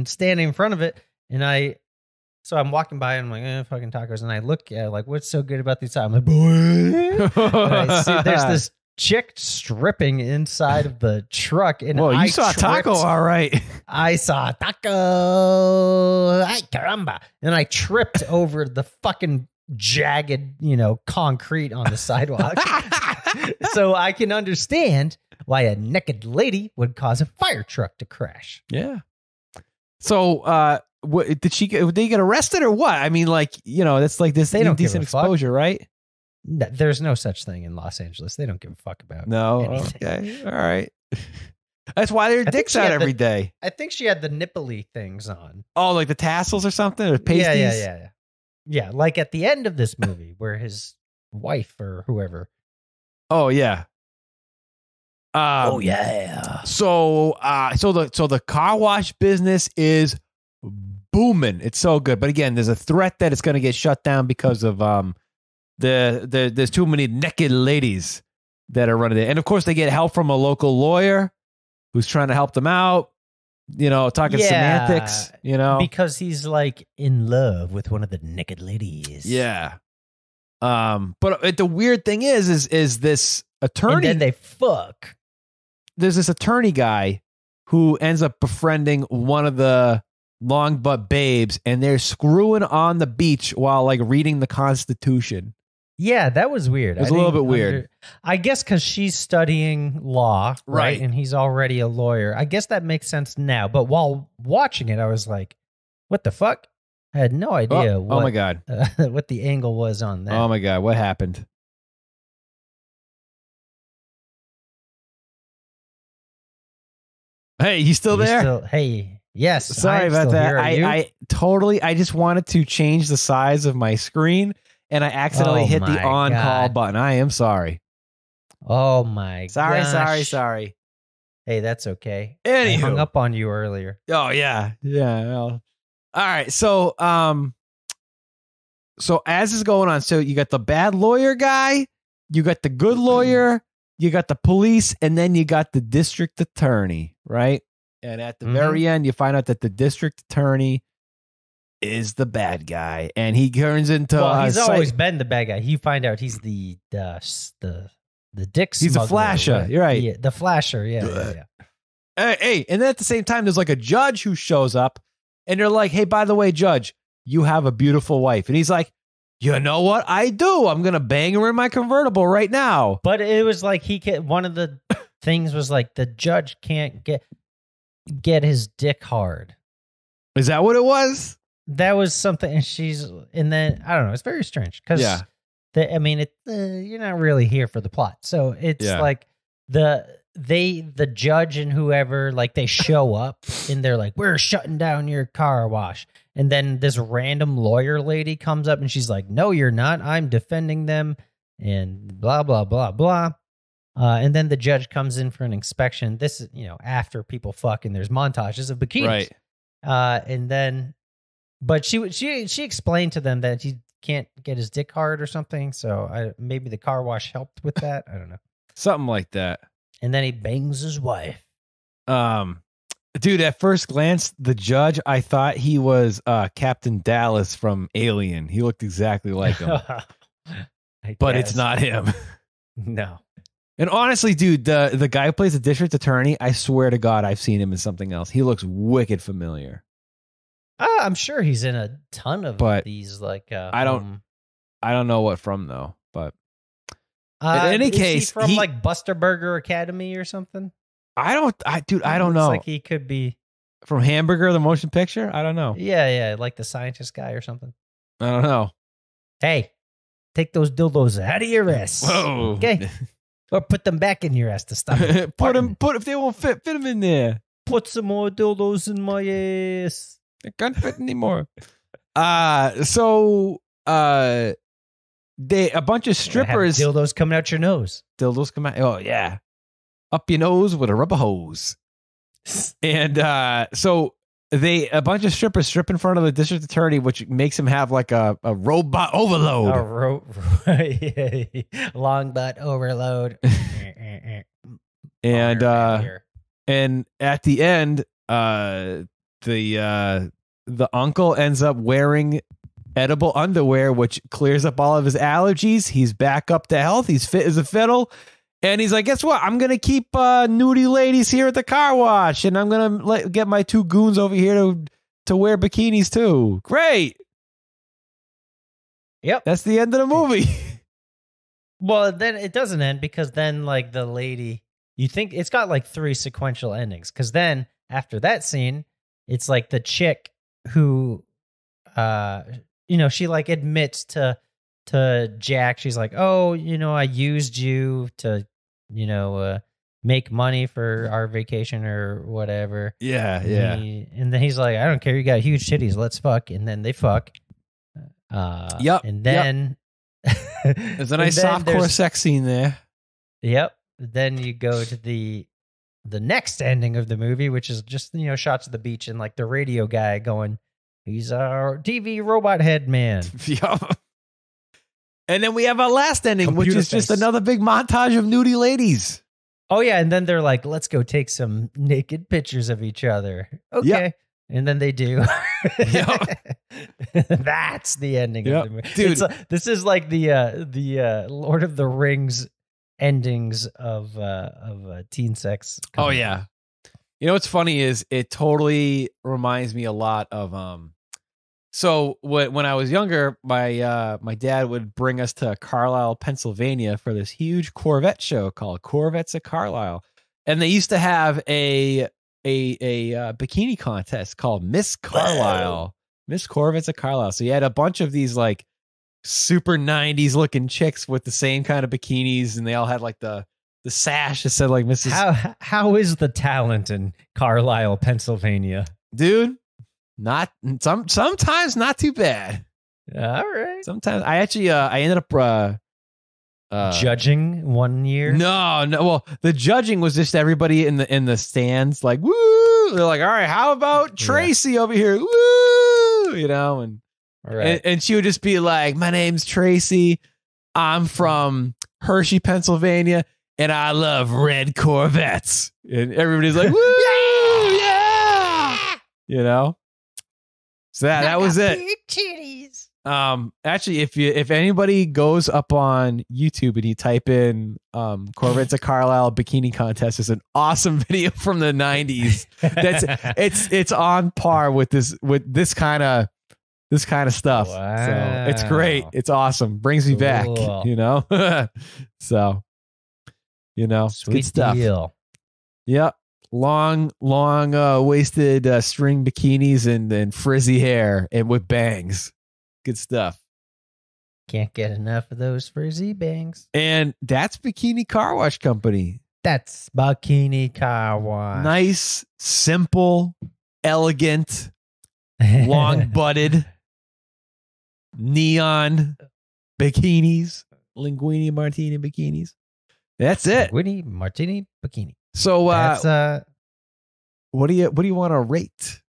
standing in front of it. And so I'm walking by and I'm like, fucking tacos. And I look at like, what's so good about these tacos? I'm like, boy. And I see there's this chick stripping inside of the truck. And whoa, you saw a taco, all right. I saw a taco. Ay, caramba. And I tripped over the fucking jagged, concrete on the sidewalk. So I can understand why a naked lady would cause a fire truck to crash. Yeah. So, what did they get arrested or what? I mean, that's like this indecent exposure, right? No, there's no such thing in Los Angeles. They don't give a fuck about anything. Okay. All right. That's why their dicks out every day. I think she had the nipply things on. Oh, like the tassels or something? Or pasties? Yeah, like at the end of this movie where his wife or whoever. Oh, yeah. Oh, yeah. So the car wash business is booming. It's so good. But again, there's a threat that it's going to get shut down because of there's too many naked ladies that are running it. And of course, they get help from a local lawyer who's trying to help them out, talking semantics, Because he's like in love with one of the naked ladies. Yeah. But the weird thing is this attorney. And then they fuck. There's this attorney guy who ends up befriending one of the long butt babes, and they're screwing on the beach while reading the Constitution. Yeah, that was weird. It was a little bit weird. I guess because she's studying law, right? And he's already a lawyer. I guess that makes sense now. But while watching it, I was like, what the fuck? I had no idea oh my God. What the angle was on that. Oh my God, what happened? Hey, you still there? Hey, yes. Sorry about that. I just wanted to change the size of my screen, and I accidentally hit the on-call button. I am sorry. Oh my Sorry. Hey, that's okay. Anywho. I hung up on you earlier. Oh yeah. Well, all right. So as is going on, so you got the bad lawyer guy, you got the good lawyer, you got the police, and then you got the district attorney, right? And at the very end, you find out that the district attorney is the bad guy, and he turns into. Well, he's always been the bad guy. You find out he's the dick. He's a flasher. Right? You're right. Yeah, the flasher. Yeah. Hey, and then at the same time, there's like a judge who shows up, and they're like, "Hey, by the way, judge, you have a beautiful wife," and he's like, "You know what? I do. I'm gonna bang her in my convertible right now." But it was like one of the things was like the judge can't get his dick hard. Is that what it was? That was something, and then I don't know. It's very strange because, you're not really here for the plot, so it's like the judge and whoever, like they show up and they're like, "We're shutting down your car wash," and then this random lawyer lady comes up and she's like, "No, you're not. I'm defending them," and blah blah blah blah. And then the judge comes in for an inspection. This is after people fuck and there's montages of bikinis, right? And then. But she explained to them that he can't get his dick hard or something. So maybe the car wash helped with that. I don't know. Something like that. And then he bangs his wife. Dude, at first glance, the judge, I thought he was Captain Dallas from Alien. He looked exactly like him. But it's not him. No. And honestly, dude, the guy who plays the district attorney, I swear to God, I've seen him in something else. He looks wicked familiar. I'm sure he's in a ton of these. Like, I don't know what from though. But in any he case, from like Buster Burger Academy or something. I don't know. Like he could be from Hamburger, the motion picture. I don't know. Yeah, like the scientist guy or something. I don't know. Hey, take those dildos out of your ass. Whoa. Okay, or put them back in your ass to stop. Put if they won't fit them in there. Put some more dildos in my ass. It can't fit anymore. So a bunch of strippers. Dildos coming out your nose. Dildos come out. Oh yeah, up your nose with a rubber hose. And so a bunch of strippers strip in front of the district attorney, which makes him have like a robot overload. Long butt overload. And at the end, the uncle ends up wearing edible underwear, which clears up all of his allergies. He's back up to health. He's fit as a fiddle. And he's like, guess what? I'm going to keep nudie ladies here at the car wash. And I'm going to get my two goons over here to wear bikinis too. Great. Yep. That's the end of the movie. Well, then it doesn't end because then like the lady, you think it's got like 3 sequential endings. Because then after that scene, it's like the chick who, she like admits to Jack. She's like, oh, I used you to, make money for our vacation or whatever. Yeah. And then he's like, I don't care. You got huge titties. Let's fuck. And then they fuck. Yep. And then there's a nice softcore sex scene there. Yep. Then you go to the next ending of the movie, which is just, shots of the beach and like the radio guy going, he's our TV robot head man. Yup. And then we have our last ending, Computer which is face. just another big montage of nudie ladies. Oh, yeah. And then they're like, let's go take some naked pictures of each other. Okay. Yep. And then they do. Yep. That's the ending of the movie. Dude. This is like the Lord of the Rings endings of teen sex. Oh, yeah. What's funny is it totally reminds me a lot of so when I was younger, my dad would bring us to Carlisle, Pennsylvania for this huge Corvette show called Corvettes at Carlisle. And they used to have a bikini contest called Miss Carlisle. Miss Corvettes at Carlisle. So you had a bunch of these like super 90s looking chicks with the same kind of bikinis, and they all had like the sash that said like Mrs. How is the talent in Carlisle, Pennsylvania? Dude, sometimes not too bad. All right. Sometimes I actually I ended up Judging one year? No. Well, the judging was just everybody in the stands, like, woo. They're like, all right, how about Tracy over here? Woo, and right. and she would just be like, my name's Tracy. I'm from Hershey, Pennsylvania, and I love red Corvettes. And everybody's like, woo, yeah. So that was it. Big titties. Actually, if anybody goes up on YouTube and you type in Corvettes of Carlisle bikini contest, there's an awesome video from the 90s. It's on par with this kind of stuff. Wow. So it's great. It's awesome. Brings me back, so Sweet good stuff. deal. Yep. Long waisted string bikinis and frizzy hair and with bangs. Good stuff. Can't get enough of those frizzy bangs. And that's Bikini Carwash Company. That's Bikini Carwash. Nice, simple, elegant, long butted, neon bikinis, linguini martini bikinis. That's it. Linguini martini bikini. So That's what do you want to rate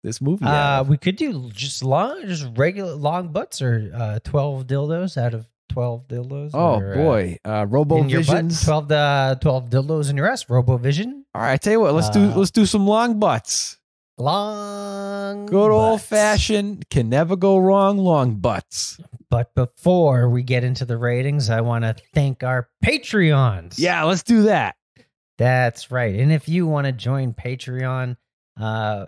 this movie? We could do just regular long butts or 12 dildos out of 12 dildos. Oh or, boy, RoboVisions. 12 dildos in your ass. RoboVision. All right, I tell you what, let's do some long butts. Long Good old butts. fashioned, can never go wrong long butts. But before we get into the ratings, I want to thank our Patreons. Yeah, let's do that. That's right. And if you want to join Patreon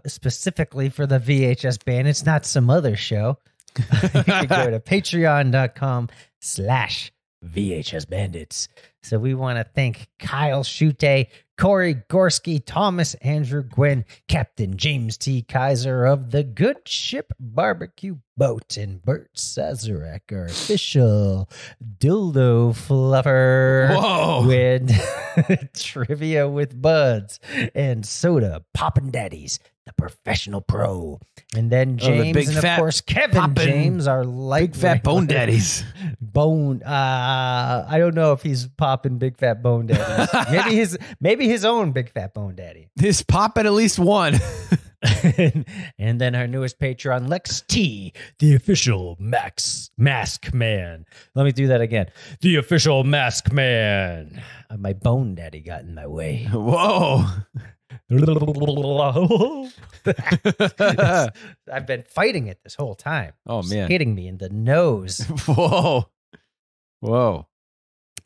specifically for the VHS Bandits, not some other show, you can go to patreon.com/VHS Bandits. So we want to thank Kyle Schute, Corey Gorski, Thomas Andrew Gwynn, Captain James T. Kaiser of the Good Ship Barbecue Boat, and Bert Sazarek, our official dildo fluffer. Whoa. With trivia with buds and soda poppin' daddies, the professional pro. And then James, big and of fat course Kevin poppin' James, our light big fat bone daddies. I don't know if he's popping big fat bone daddies. maybe his own big fat bone daddy. He's popping at least one. And then our newest Patreon, Lex T, the official mask man. Let me do that again. The official mask man. My bone daddy got in my way. Whoa. I've been fighting it this whole time. Oh, man. It's hitting me in the nose. Whoa. All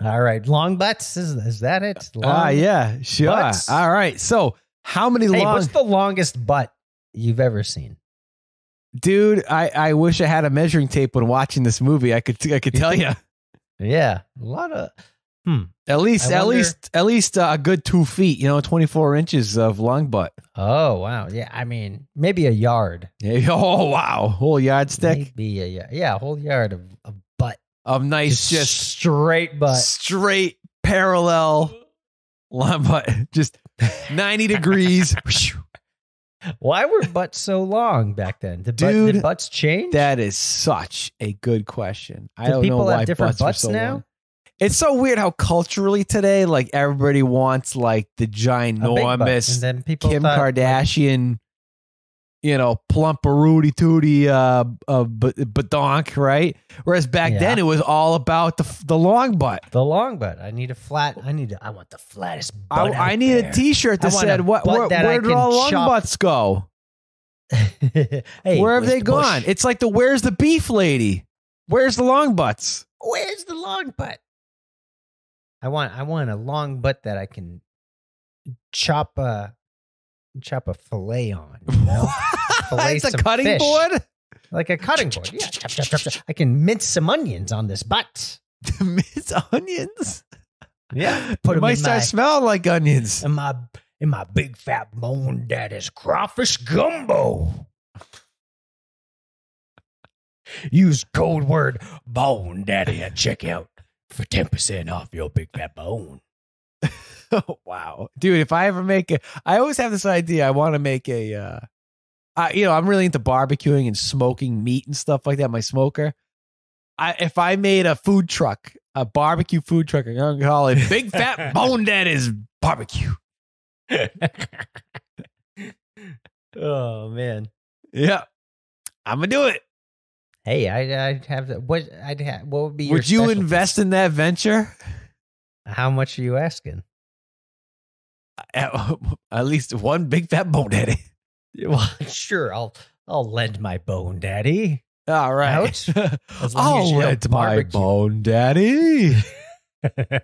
right. Long butts. Is that it? Yeah, sure. Butts? All right. So how many long... what's the longest butt you've ever seen? Dude, I wish I had a measuring tape when watching this movie. I could tell you. Yeah. A lot of... At least a good 2 feet, 24 inches of long butt. Oh, wow. Yeah. I mean, maybe a yard. Yeah. Oh, wow. Whole yardstick. Maybe a whole yard of butt. Of nice, just straight butt. Straight, parallel long butt. Just 90 degrees. Why were butts so long back then? Did butts change? That is such a good question. I Do don't people know why have different butts butts were so now? long. It's so weird how culturally today, like everybody wants like the ginormous and then people Kim thought, Kardashian, plumper Rudy Tooty, badonk, right? Whereas back then it was all about the long butt. The long butt. I want the flattest butt. I need a T-shirt that said, where did all long butts go? Hey, where have they gone? It's like where's the beef lady? Where's the long butts? Where's the long butt? I want a long butt that I can chop a fillet on. Fillet it's a some cutting fish. board? Like a cutting board. Yeah, chop. I can mince some onions on this butt. Mince onions? Yeah. It might start smelling like onions. In my big fat bone daddy's crawfish gumbo. Use code word bone daddy at checkout for 10% off your big fat bone. Oh, wow. Dude, if I ever I always have this idea. I want to make I'm really into barbecuing and smoking meat and stuff like that. My smoker. if I made a food truck, a barbecue food truck, I'm gonna call it Big Fat Bone Daddy's Barbecue. Oh man. Yeah, I'm gonna do it. Hey, I'd have the, what would be your Would you specialty? invest in that venture? How much are you asking? At least one Big Fat Bone Daddy. Well, sure, I'll lend my bone daddy. All right. Ouch. As long I'll as you don't lend my barbecue. bone daddy.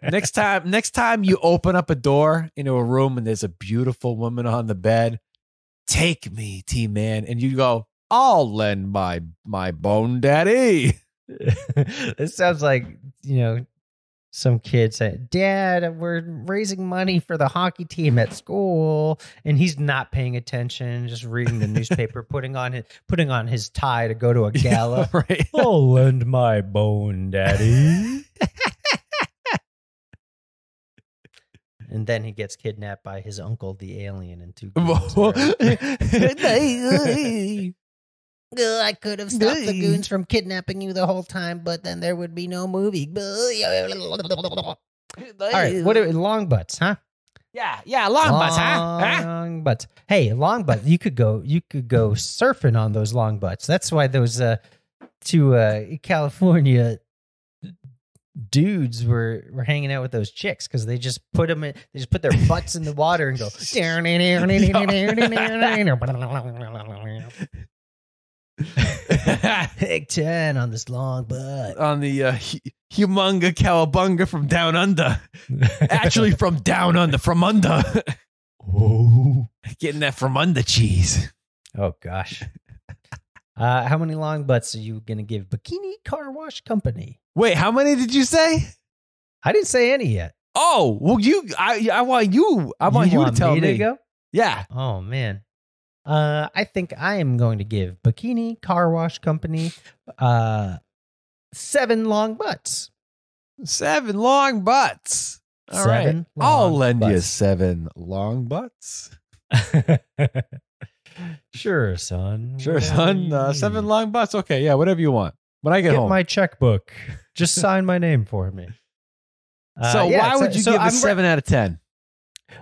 Next time you open up a door into a room and there's a beautiful woman on the bed, take me, T-Man, and you go, I'll lend my bone daddy. This sounds like, some kid said, Dad, we're raising money for the hockey team at school. And he's not paying attention, just reading the newspaper, putting on his tie to go to a gala. Yeah, right. I'll lend my bone daddy. And then he gets kidnapped by his uncle, the alien, in two I could have stopped the goons from kidnapping you the whole time, but then there would be no movie. All right, what are long butts, huh? Yeah, long butts, huh? Long butts. Hey, long butts. You could go surfing on those long butts. That's why those two California dudes were hanging out with those chicks, because they just put their butts in the water and go. Take 10 on this long butt. On the humunga cowabunga from down under. Actually, from down under, from under. Oh, getting that from under cheese. Oh gosh. How many long butts are you gonna give Bikini Carwash Company? Wait, how many did you say? I didn't say any yet. Oh, well, I want you to tell me. To go? Yeah. Oh man. I think I am going to give Bikini Carwash Company 7 long butts. 7 long butts. All right. I'll lend you 7 long butts. Sure, son. Sure, son. 7 long butts. Okay, yeah, whatever you want. When I get home. My checkbook. Just sign my name for me. Why would you give a 7 out of 10?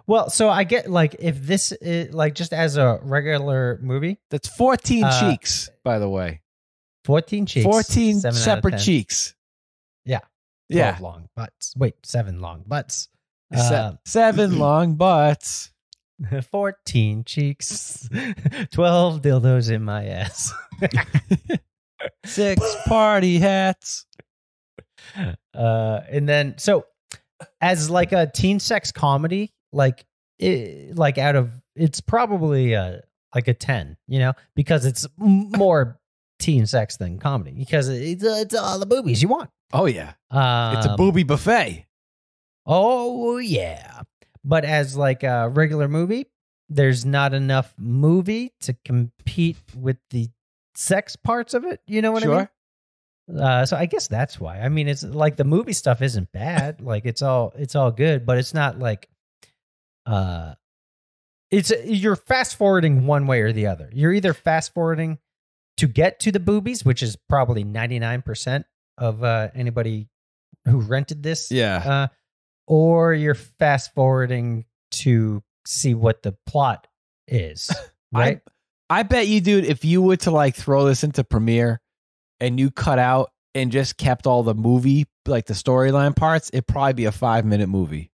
Well, so I get, like, if this is, like, just as a regular movie. That's 14 cheeks, by the way. 14 cheeks. 14 separate cheeks. Yeah. 12 long butts. Wait, 7 long butts. 7 long butts. 14 cheeks. 12 dildos in my ass. 6 party hats. And then, so as like a teen sex comedy, it's probably like a 10, because it's more teen sex than comedy, because it's all the boobies you want. Oh yeah. It's a booby buffet. Oh yeah. But as like a regular movie, there's not enough movie to compete with the sex parts of it. You know what I mean? So I guess that's why. I mean, it's like the movie stuff isn't bad. Like it's all good, but it's not like you're fast forwarding one way or the other. You're either fast forwarding to get to the boobies, which is probably 99% of anybody who rented this. Yeah. Or you're fast forwarding to see what the plot is. Right. I bet you, dude, if you were to like throw this into Premiere and you cut out and just kept all the movie, like the storyline parts, it'd probably be a 5-minute movie.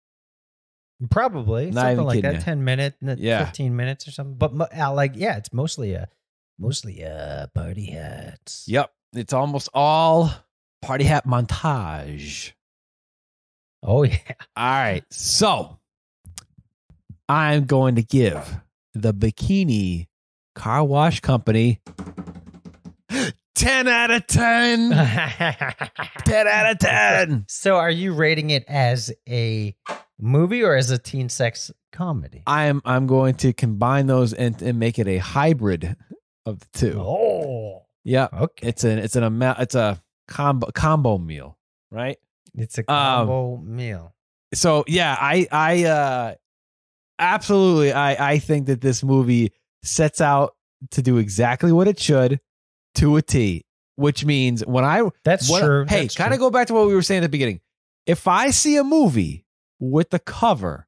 Probably. Not something even like kidding that, you. 10 minutes, 15 minutes or something. But it's mostly party hats. Yep. It's almost all party hat montage. Oh, yeah. All right. So I'm going to give the Bikini Carwash Company 10 out of 10. 10 out of 10. So are you rating it as a movie or as a teen sex comedy? I'm going to combine those and make it a hybrid of the two. Oh. Yeah. Okay. It's a combo meal, right? It's a combo meal. So yeah, I absolutely I think that this movie sets out to do exactly what it should to a T. which means when I true. Hey, kind of go back to what we were saying at the beginning. If I see a movie with the cover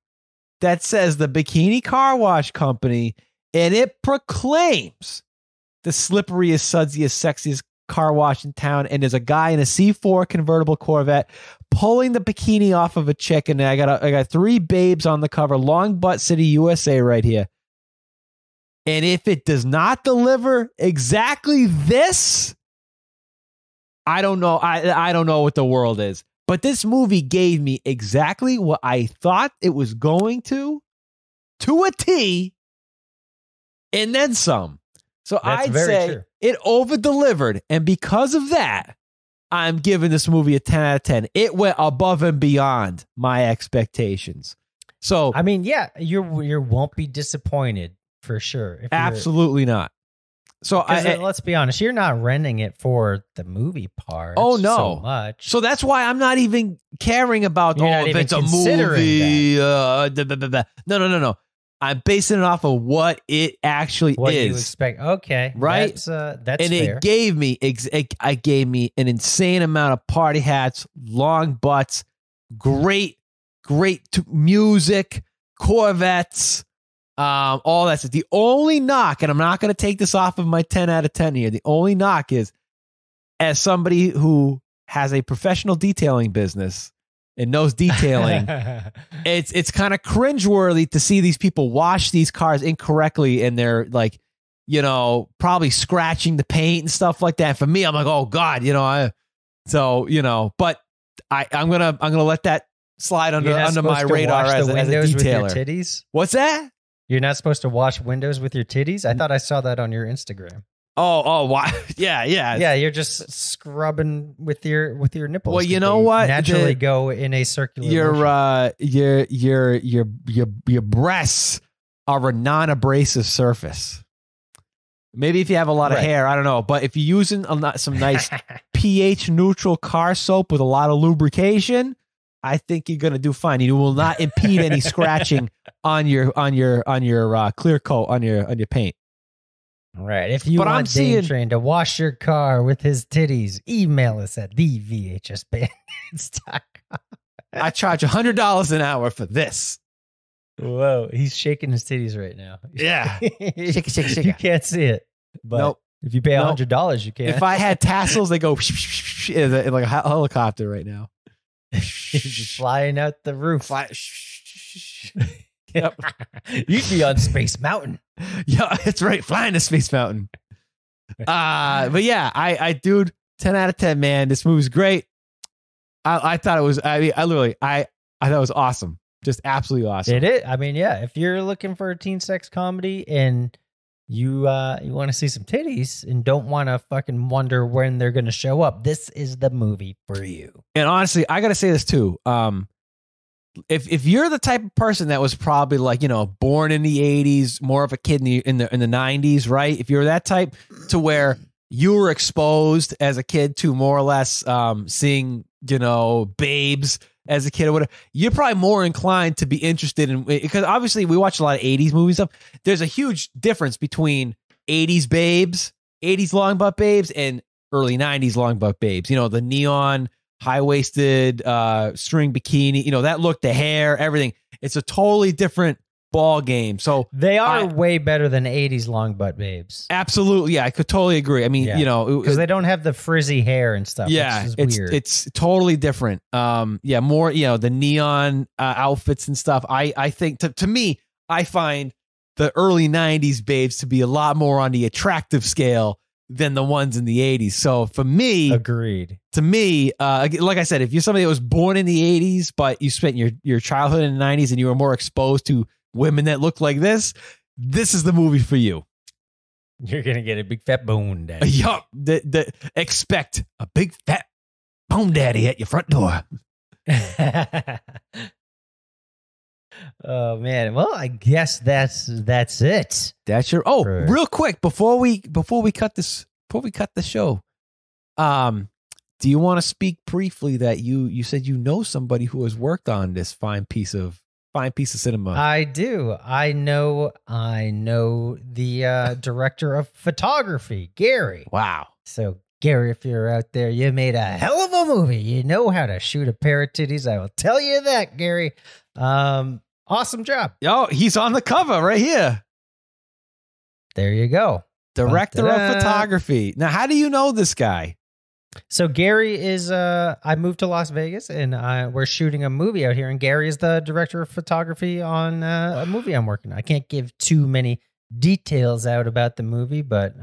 that says the Bikini Carwash Company and it proclaims the slipperiest, sudsiest, sexiest car wash in town, and there's a guy in a C4 convertible Corvette pulling the bikini off of a chick, and I got 3 babes on the cover, Long Butt City, USA, right here. And if it does not deliver exactly this, I don't know. I don't know what the world is. But this movie gave me exactly what I thought it was going to a T, and then some. So I'd say it over-delivered. And because of that, I'm giving this movie a 10 out of 10. It went above and beyond my expectations. So I mean, yeah, you won't be disappointed for sure. Absolutely not. So let's be honest, you're not renting it for the movie part. Oh no, so much. So that's why I'm not even caring about if it's a movie. No. I'm basing it off of what it actually what is. You expect? Okay, right? That's and fair. It gave me an insane amount of party hats, long butts, great music, Corvettes. All that stuff. The only knock, and I'm not going to take this off of my 10 out of 10 here. The only knock is, as somebody who has a professional detailing business and knows detailing, it's kind of cringeworthy to see these people wash these cars incorrectly, and they're like, probably scratching the paint and stuff like that. For me, I'm like, oh God, but I'm gonna let that slide under my radar as a detailer. With your titties? What's that? You're not supposed to wash windows with your titties? I thought I saw that on your Instagram. Oh, why? Yeah. Yeah, you're just scrubbing with your nipples. Well, you know what? Naturally go in a circular your breasts are a non-abrasive surface. Maybe if you have a lot of hair, I don't know. But if you're using some nice pH neutral car soap with a lot of lubrication, I think you're gonna do fine. You will not impede any scratching on your clear coat on your paint. All right. If you want Dane Train to wash your car with his titties, email us at thevhsbandits.com. I charge $100 an hour for this. Whoa, he's shaking his titties right now. Yeah, shake. You can't see it, but nope. If you pay $100, you can. If I had tassels, they go like a helicopter right now. Just flying out the roof. Yep. You'd be on Space Mountain. Yeah, that's right. Flying to Space Mountain. But yeah, I dude, 10 out of 10, man. This movie's great. I thought it was, I thought it was awesome. Just absolutely awesome. It is. I mean, yeah, if you're looking for a teen sex comedy and you want to see some titties and don't want to fucking wonder when they're going to show up, this is the movie for you. And honestly, I got to say this too. If you're the type of person that was probably like, born in the 80s, more of a kid in the 90s, right? If you're that type to where you were exposed as a kid to more or less seeing, babes as a kid or whatever, you're probably more inclined to be interested in, because obviously we watch a lot of 80s movies stuff. There's a huge difference between 80s babes, 80s long butt babes, and early 90s long butt babes. The neon high-waisted string bikini, that look, the hair, everything. It's a totally different ball game. So they are way better than 80s long butt babes. Absolutely. Yeah, I could totally agree. I mean, because they don't have the frizzy hair and stuff. Yeah, it's weird. It's totally different. More, the neon outfits and stuff. I think to me, I find the early 90s babes to be a lot more on the attractive scale than the ones in the 80s. So for me, agreed. To me, like I said, if you're somebody that was born in the 80s, but you spent your childhood in the 90s and you were more exposed to women that look like this is the movie for you. You're gonna get a big fat bone daddy. Yup. Expect a big fat bone daddy at your front door. Oh man. Well, I guess that's it. That's your real quick before we cut the show. Do you want to speak briefly that you said somebody who has worked on this fine piece of cinema? I do. I know the director of photography, Gary. Wow. So Gary, if you're out there, you made a hell of a movie. You know how to shoot a pair of titties. I will tell you that, Gary. Awesome job. Yo, he's on the cover right here. There you go. Director of photography. Now, how do you know this guy? So Gary is, I moved to Las Vegas and we're shooting a movie out here, and Gary is the director of photography on a movie I'm working on. I can't give too many details out about the movie, but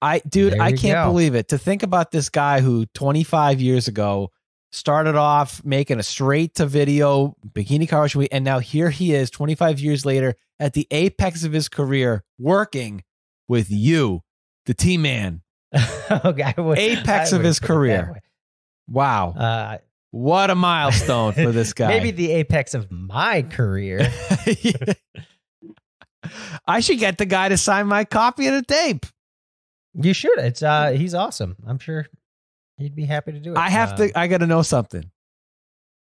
I can't believe it. To think about this guy who 25 years ago started off making a straight to video Bikini Carwash movie, and now here he is 25 years later at the apex of his career working with you, the T-Man. Okay, apex of his career. Wow. What a milestone for this guy. Maybe the apex of my career. I should get the guy to sign my copy of the tape. You should. It's he's awesome. I'm sure he'd be happy to do it. I got to know something.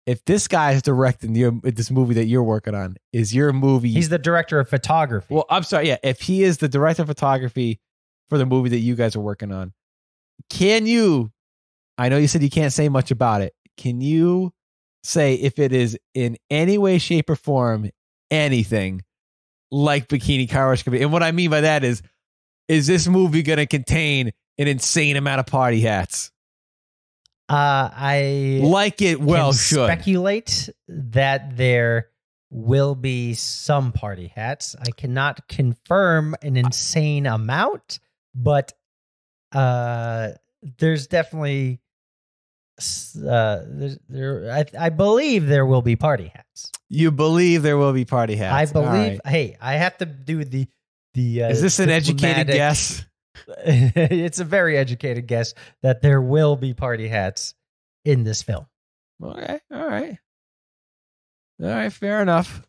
If this guy is directing this movie that you're working on, is your movie? He's the director of photography. Well, I'm sorry. Yeah. If he is the director of photography for the movie that you guys are working on, can you, I know you said you can't say much about it. Can you say if it is in any way, shape, or form anything like Bikini Carwash Company? And what I mean by that is this movie going to contain an insane amount of party hats? I like it well should speculate that there will be some party hats. I cannot confirm an insane amount, but there's definitely I believe there will be party hats. You believe there will be party hats? I believe. Right. Hey, I have to do the. Is this an educated guess? It's a very educated guess that there will be party hats in this film. Okay, all right, fair enough.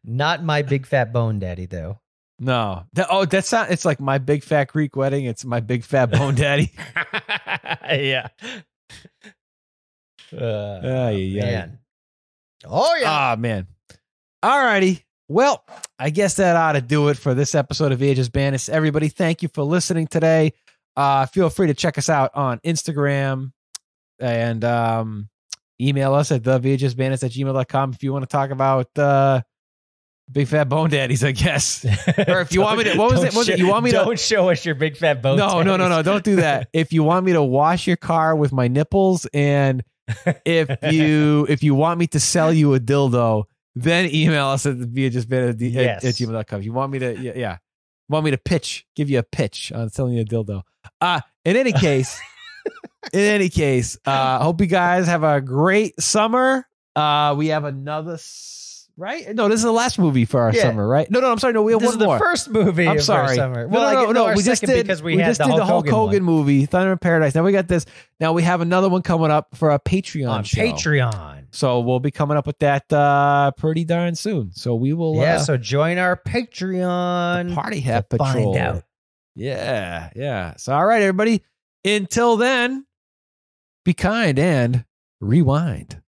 Not my big fat bone daddy, though. No, that's not. It's like My Big Fat Greek Wedding. It's My Big Fat Bone Daddy. Yeah. Man. Oh yeah. Ah, man. All righty. Well, I guess that ought to do it for this episode of VHS Bandits. Everybody, thank you for listening today. Feel free to check us out on Instagram and email us at thevhsbandits@gmail.com if you want to talk about big fat bone daddies, I guess. Or if you want me to, what was it? You want me to? Don't show us your big fat bone daddies. No, don't do that. If you want me to wash your car with my nipples, and if you want me to sell you a dildo, then email us at vhsbandits@gmail.com. You want me to, want me to give you a pitch on selling you a dildo. In any case, hope you guys have a great summer. We have another, right? No, this is the last movie for our summer, right? No, I'm sorry. No, we have one more. This is the first movie of our summer. Well, no. We just did the Hulk Hogan movie, Thunder in Paradise. Now we got this. Now we have another one coming up for a Patreon show. Patreon. So we'll be coming up with that pretty darn soon. So we will. So join our Patreon. Party Hat Patrol. Find out. Yeah. So all right, everybody. Until then, be kind and rewind.